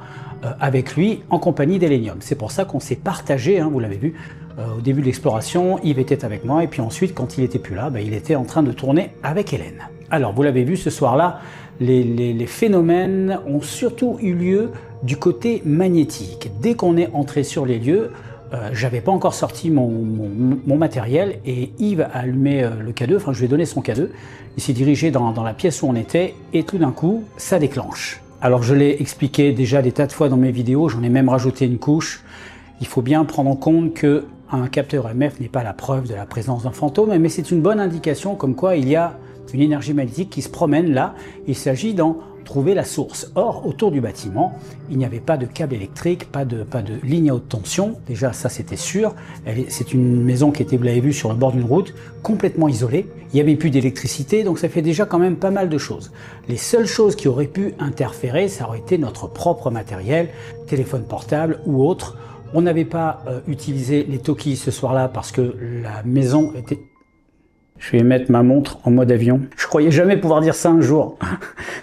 avec lui en compagnie d'Hélénium. C'est pour ça qu'on s'est partagé, hein, vous l'avez vu, au début de l'exploration, Yves était avec moi, et puis ensuite, quand il était plus là, il était en train de tourner avec Hélène. Alors, vous l'avez vu, ce soir-là, les phénomènes ont surtout eu lieu du côté magnétique. Dès qu'on est entré sur les lieux, j'avais pas encore sorti mon matériel et Yves a allumé le K2, enfin je lui ai donné son K2, il s'est dirigé dans la pièce où on était et tout d'un coup ça déclenche. Alors je l'ai expliqué déjà des tas de fois dans mes vidéos, j'en ai même rajouté une couche. Il faut bien prendre en compte que un capteur EMF n'est pas la preuve de la présence d'un fantôme, mais c'est une bonne indication comme quoi il y a une énergie magnétique qui se promène là. Il s'agit d'en trouver la source. Or, autour du bâtiment, il n'y avait pas de câble électrique, pas de ligne à haute tension. Déjà, ça c'était sûr. C'est une maison qui était, vous l'avez vu, sur le bord d'une route, complètement isolée. Il n'y avait plus d'électricité, donc ça fait déjà quand même pas mal de choses. Les seules choses qui auraient pu interférer, ça aurait été notre propre matériel, téléphone portable ou autre. On n'avait pas utilisé les talkies ce soir-là parce que la maison était... Je vais mettre ma montre en mode avion. Je croyais jamais pouvoir dire ça un jour.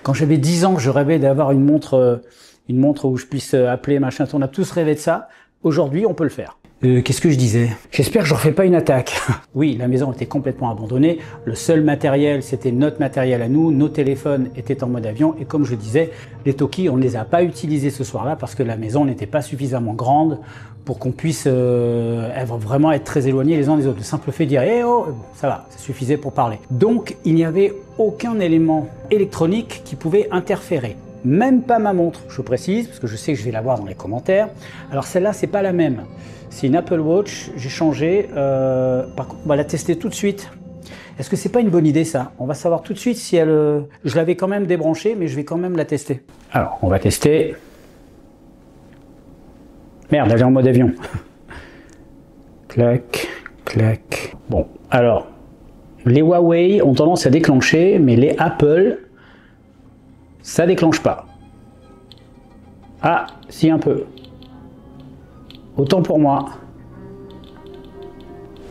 Quand j'avais 10 ans, je rêvais d'avoir une montre où je puisse appeler, machin. On a tous rêvé de ça. Aujourd'hui, on peut le faire. Qu'est-ce que je disais? J'espère que je ne refais pas une attaque. Oui, la maison était complètement abandonnée. Le seul matériel, c'était notre matériel à nous. Nos téléphones étaient en mode avion. Et comme je disais, les talkies, on ne les a pas utilisés ce soir-là parce que la maison n'était pas suffisamment grande pour qu'on puisse vraiment être très éloignés les uns des autres. Le simple fait de dire hey, « oh », ça va, ça suffisait pour parler. Donc, il n'y avait aucun élément électronique qui pouvait interférer. Même pas ma montre, je précise, parce que je sais que je vais la voir dans les commentaires. Alors celle-là, c'est pas la même. C'est une Apple Watch, j'ai changé. Par contre, on va la tester tout de suite. Est-ce que c'est pas une bonne idée ça? On va savoir tout de suite si elle... Je l'avais quand même débranchée, mais je vais quand même la tester. Alors, on va tester. Merde, elle est en mode avion. Clac, clac. Bon, alors, les Huawei ont tendance à déclencher, mais les Apple, ça déclenche pas. Ah, si un peu. Autant pour moi.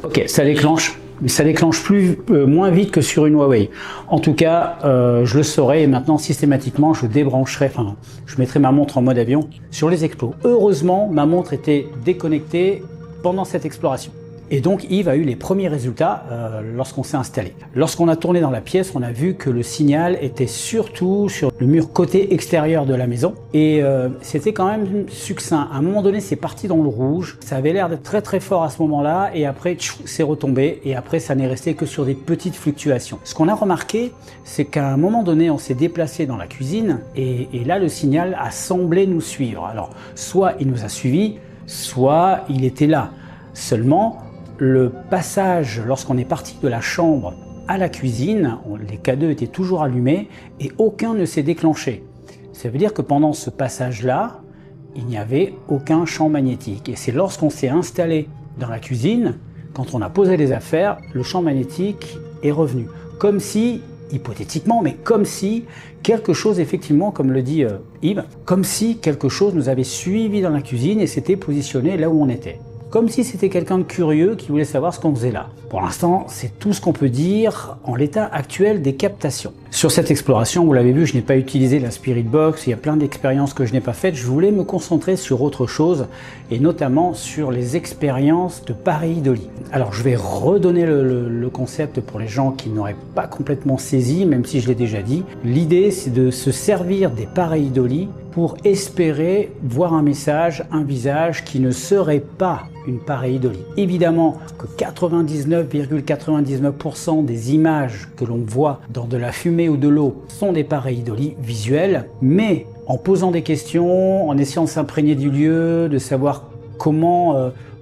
Ok, ça déclenche, mais ça déclenche moins vite que sur une Huawei. En tout cas, je le saurai et maintenant systématiquement je débrancherai, enfin je mettrai ma montre en mode avion sur les explos. Heureusement, ma montre était déconnectée pendant cette exploration. Et donc Yves a eu les premiers résultats lorsqu'on s'est installé. Lorsqu'on a tourné dans la pièce, on a vu que le signal était surtout sur le mur côté extérieur de la maison. Et c'était quand même succinct. À un moment donné, c'est parti dans le rouge. Ça avait l'air d'être très très fort à ce moment-là. Et après, c'est retombé. Et après, ça n'est resté que sur des petites fluctuations. Ce qu'on a remarqué, c'est qu'à un moment donné, on s'est déplacé dans la cuisine. Et là, le signal a semblé nous suivre. Alors, soit il nous a suivis, soit il était là. Seulement, le passage, lorsqu'on est parti de la chambre à la cuisine, les K2 étaient toujours allumés et aucun ne s'est déclenché. Ça veut dire que pendant ce passage-là, il n'y avait aucun champ magnétique. Et c'est lorsqu'on s'est installé dans la cuisine, quand on a posé les affaires, le champ magnétique est revenu. Comme si, hypothétiquement, mais comme si quelque chose, effectivement, comme le dit Yves, comme si quelque chose nous avait suivi dans la cuisine et s'était positionné là où on était. Comme si c'était quelqu'un de curieux qui voulait savoir ce qu'on faisait là. Pour l'instant, c'est tout ce qu'on peut dire en l'état actuel des captations. Sur cette exploration, vous l'avez vu, je n'ai pas utilisé la Spirit Box, il y a plein d'expériences que je n'ai pas faites. Je voulais me concentrer sur autre chose, et notamment sur les expériences de pareidolie. Alors je vais redonner le concept pour les gens qui n'auraient pas complètement saisi, même si je l'ai déjà dit. L'idée, c'est de se servir des pareidolies pour espérer voir un message, un visage qui ne serait pas une pareidolie. Évidemment que 99,99% des images que l'on voit dans de la fumée ou de l'eau sont des pareidolies visuelles, mais en posant des questions, en essayant de s'imprégner du lieu, de savoir comment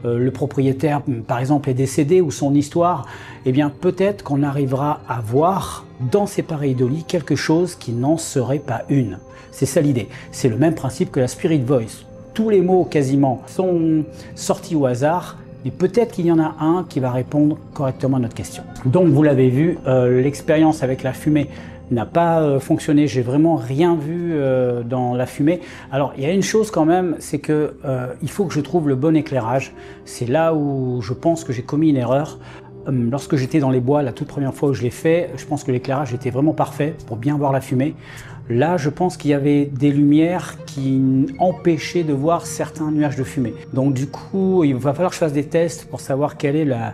le propriétaire, par exemple, est décédé ou son histoire, eh bien peut-être qu'on arrivera à voir dans ces pareidolies quelque chose qui n'en serait pas une. C'est ça l'idée. C'est le même principe que la Spirit Voice. Tous les mots quasiment sont sortis au hasard, mais peut-être qu'il y en a un qui va répondre correctement à notre question. Donc vous l'avez vu, l'expérience avec la fumée n'a pas fonctionné, j'ai vraiment rien vu dans la fumée. Alors il y a une chose quand même, c'est que il faut que je trouve le bon éclairage. C'est là où je pense que j'ai commis une erreur. Lorsque j'étais dans les bois, la toute première fois où je l'ai fait, je pense que l'éclairage était vraiment parfait pour bien voir la fumée. Là, je pense qu'il y avait des lumières qui empêchaient de voir certains nuages de fumée. Donc du coup, il va falloir que je fasse des tests pour savoir quelle est la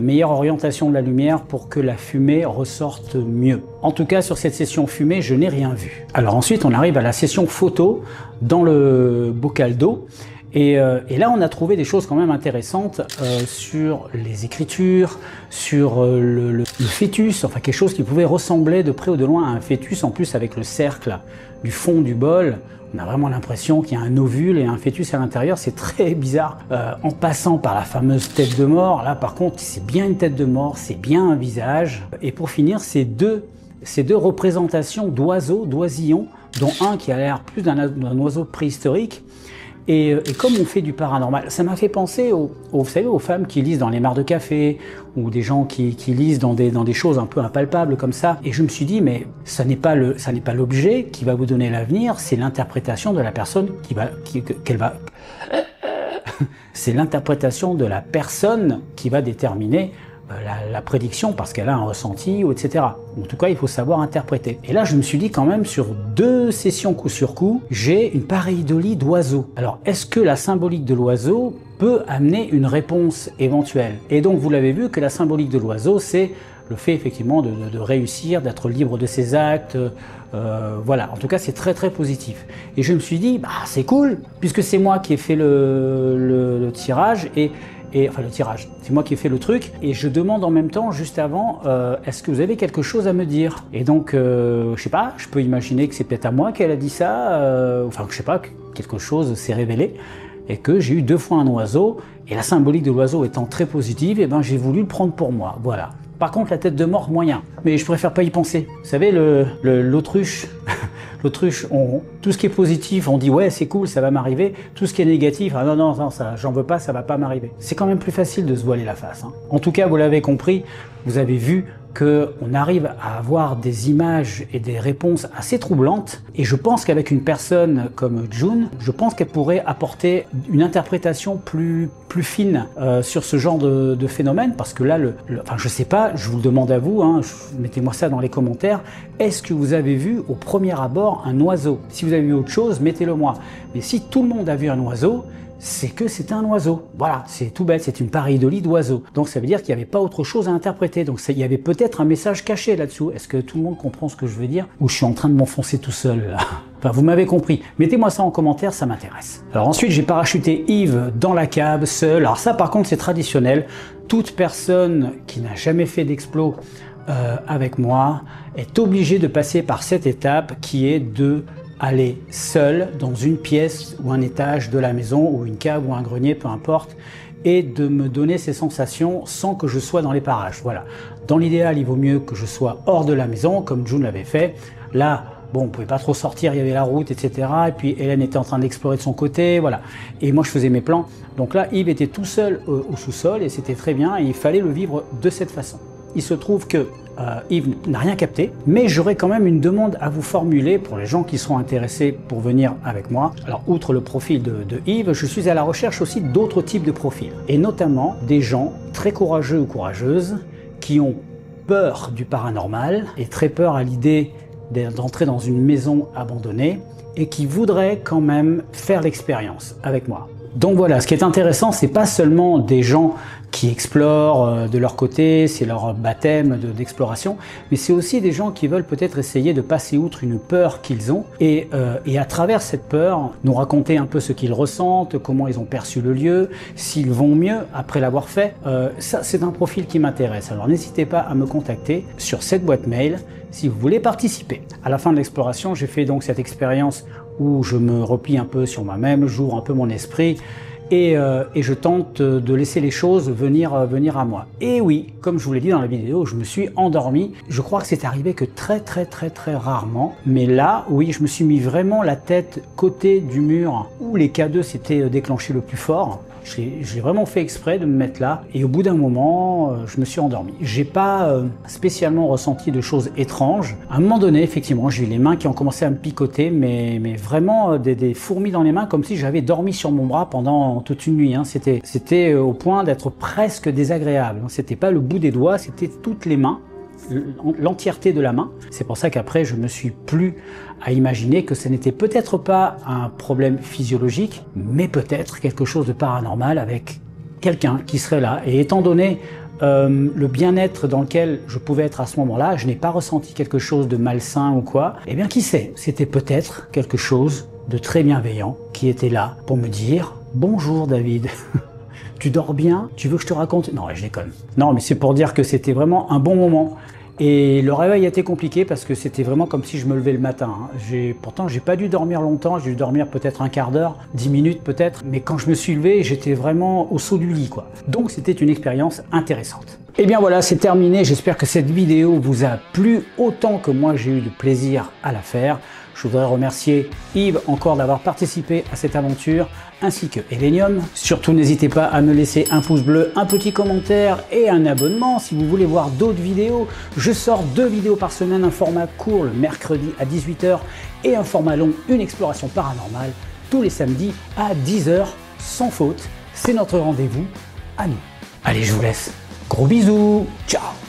meilleure orientation de la lumière pour que la fumée ressorte mieux. En tout cas, sur cette session fumée, je n'ai rien vu. Alors ensuite, on arrive à la session photo dans le bocal d'eau. Et là, on a trouvé des choses quand même intéressantes sur les écritures, sur le fœtus, enfin quelque chose qui pouvait ressembler de près ou de loin à un fœtus, en plus avec le cercle du fond du bol. On a vraiment l'impression qu'il y a un ovule et un fœtus à l'intérieur, c'est très bizarre. En passant par la fameuse tête de mort, là par contre, c'est bien une tête de mort, c'est bien un visage. Et pour finir, ces deux représentations d'oiseaux, d'oisillons, dont un qui a l'air plus d'un oiseau préhistorique. Et comme on fait du paranormal, ça m'a fait penser vous savez, aux femmes qui lisent dans les mares de café ou des gens qui lisent dans des choses un peu impalpables comme ça. Et je me suis dit, mais ça n'est pas l'objet qui va vous donner l'avenir, c'est l'interprétation de la personne c'est l'interprétation de la personne qui va déterminer la prédiction parce qu'elle a un ressenti, ou etc. En tout cas, il faut savoir interpréter. Et là, je me suis dit quand même, sur 2 sessions coup sur coup, j'ai une pareidolie d'oiseau. Alors, est-ce que la symbolique de l'oiseau peut amener une réponse éventuelle? Et donc, vous l'avez vu que la symbolique de l'oiseau, c'est le fait effectivement de réussir, d'être libre de ses actes. Voilà, en tout cas, c'est très très positif. Et je me suis dit, bah, c'est cool, puisque c'est moi qui ai fait le tirage enfin le tirage, c'est moi qui ai fait le truc, et je demande en même temps, juste avant, est-ce que vous avez quelque chose à me dire? Et donc, je sais pas, je peux imaginer que c'est peut-être à moi qu'elle a dit ça, enfin je sais pas, que quelque chose s'est révélé, et que j'ai eu 2 fois un oiseau, et la symbolique de l'oiseau étant très positive, et ben j'ai voulu le prendre pour moi, voilà. Par contre, la tête de mort, moyen. Mais je préfère pas y penser. Vous savez, l'autruche, l'autruche, tout ce qui est positif, on dit ouais, c'est cool, ça va m'arriver. Tout ce qui est négatif, ah non, ça, j'en veux pas, ça va pas m'arriver. C'est quand même plus facile de se voiler la face. Hein. En tout cas, vous l'avez compris, vous avez vu qu'on arrive à avoir des images et des réponses assez troublantes. Et je pense qu'avec une personne comme June, je pense qu'elle pourrait apporter une interprétation plus fine sur ce genre de phénomène. Parce que là, enfin, je sais pas, je vous le demande à vous, hein, mettez-moi ça dans les commentaires. Est-ce que vous avez vu au premier abord un oiseau? Si vous avez vu autre chose, mettez-le moi. Mais si tout le monde a vu un oiseau, c'est que c'était un oiseau. Voilà, c'est tout bête, c'est une pareidolie d'oiseau. Donc ça veut dire qu'il n'y avait pas autre chose à interpréter. Donc il y avait peut-être un message caché là-dessous. Est-ce que tout le monde comprend ce que je veux dire? Ou je suis en train de m'enfoncer tout seul là? Enfin, vous m'avez compris. Mettez-moi ça en commentaire, ça m'intéresse. Alors ensuite, j'ai parachuté Yves dans la cave, seul. Alors ça, par contre, c'est traditionnel. Toute personne qui n'a jamais fait d'explo avec moi est obligée de passer par cette étape qui est de aller seul dans une pièce ou un étage de la maison ou une cave ou un grenier, peu importe, et de me donner ces sensations sans que je sois dans les parages. Voilà. Dans l'idéal, il vaut mieux que je sois hors de la maison, comme June l'avait fait. Là, bon, on pouvait pas trop sortir, il y avait la route, etc. Et puis Hélène était en train d'explorer de son côté, voilà. Et moi, je faisais mes plans. Donc là, Yves était tout seul au sous-sol et c'était très bien. Et il fallait le vivre de cette façon. Il se trouve que Yves n'a rien capté, mais j'aurais quand même une demande à vous formuler pour les gens qui seront intéressés pour venir avec moi. Alors, outre le profil de Yves, je suis à la recherche aussi d'autres types de profils, et notamment des gens très courageux ou courageuses qui ont peur du paranormal et très peur à l'idée d'entrer dans une maison abandonnée et qui voudraient quand même faire l'expérience avec moi. Donc voilà, ce qui est intéressant, c'est pas seulement des gens qui explorent de leur côté, c'est leur baptême d'exploration, mais c'est aussi des gens qui veulent peut-être essayer de passer outre une peur qu'ils ont et à travers cette peur, nous raconter un peu ce qu'ils ressentent, comment ils ont perçu le lieu, s'ils vont mieux après l'avoir fait. Ça, c'est un profil qui m'intéresse. Alors n'hésitez pas à me contacter sur cette boîte mail si vous voulez participer. À la fin de l'exploration, j'ai fait donc cette expérience où je me replie un peu sur moi-même, j'ouvre un peu mon esprit et je tente de laisser les choses venir à moi. Et oui, comme je vous l'ai dit dans la vidéo, je me suis endormi. Je crois que c'est arrivé que très rarement. Mais là, oui, je me suis mis vraiment la tête côté du mur où les K2 s'étaient déclenchés le plus fort. J'ai vraiment fait exprès de me mettre là et au bout d'un moment, je me suis endormi. J'ai pas spécialement ressenti de choses étranges. À un moment donné, effectivement, j'ai eu les mains qui ont commencé à me picoter, mais vraiment des fourmis dans les mains, comme si j'avais dormi sur mon bras pendant toute une nuit. Hein. C'était au point d'être presque désagréable. C'était pas le bout des doigts, c'était toutes les mains, l'entièreté de la main. C'est pour ça qu'après, je me suis plu à imaginer que ce n'était peut-être pas un problème physiologique, mais peut-être quelque chose de paranormal avec quelqu'un qui serait là. Et étant donné le bien-être dans lequel je pouvais être à ce moment-là, je n'ai pas ressenti quelque chose de malsain ou quoi. Eh bien, qui sait, c'était peut-être quelque chose de très bienveillant qui était là pour me dire « Bonjour David ». Tu dors bien? Tu veux que je te raconte? Non, je déconne. Non, mais c'est pour dire que c'était vraiment un bon moment. Et le réveil a été compliqué parce que c'était vraiment comme si je me levais le matin. Pourtant, j'ai pas dû dormir longtemps, j'ai dû dormir peut-être un quart d'heure, 10 minutes peut-être. Mais quand je me suis levé, j'étais vraiment au saut du lit, quoi. Donc c'était une expérience intéressante. Et bien voilà, c'est terminé. J'espère que cette vidéo vous a plu autant que moi j'ai eu de plaisir à la faire. Je voudrais remercier Yves encore d'avoir participé à cette aventure, ainsi que Elenium. Surtout n'hésitez pas à me laisser un pouce bleu, un petit commentaire et un abonnement si vous voulez voir d'autres vidéos. Je sors 2 vidéos par semaine, un format court le mercredi à 18 h et un format long, une exploration paranormale, tous les samedis à 10 h sans faute. C'est notre rendez-vous à nous. Allez, je vous laisse. Gros bisous, ciao!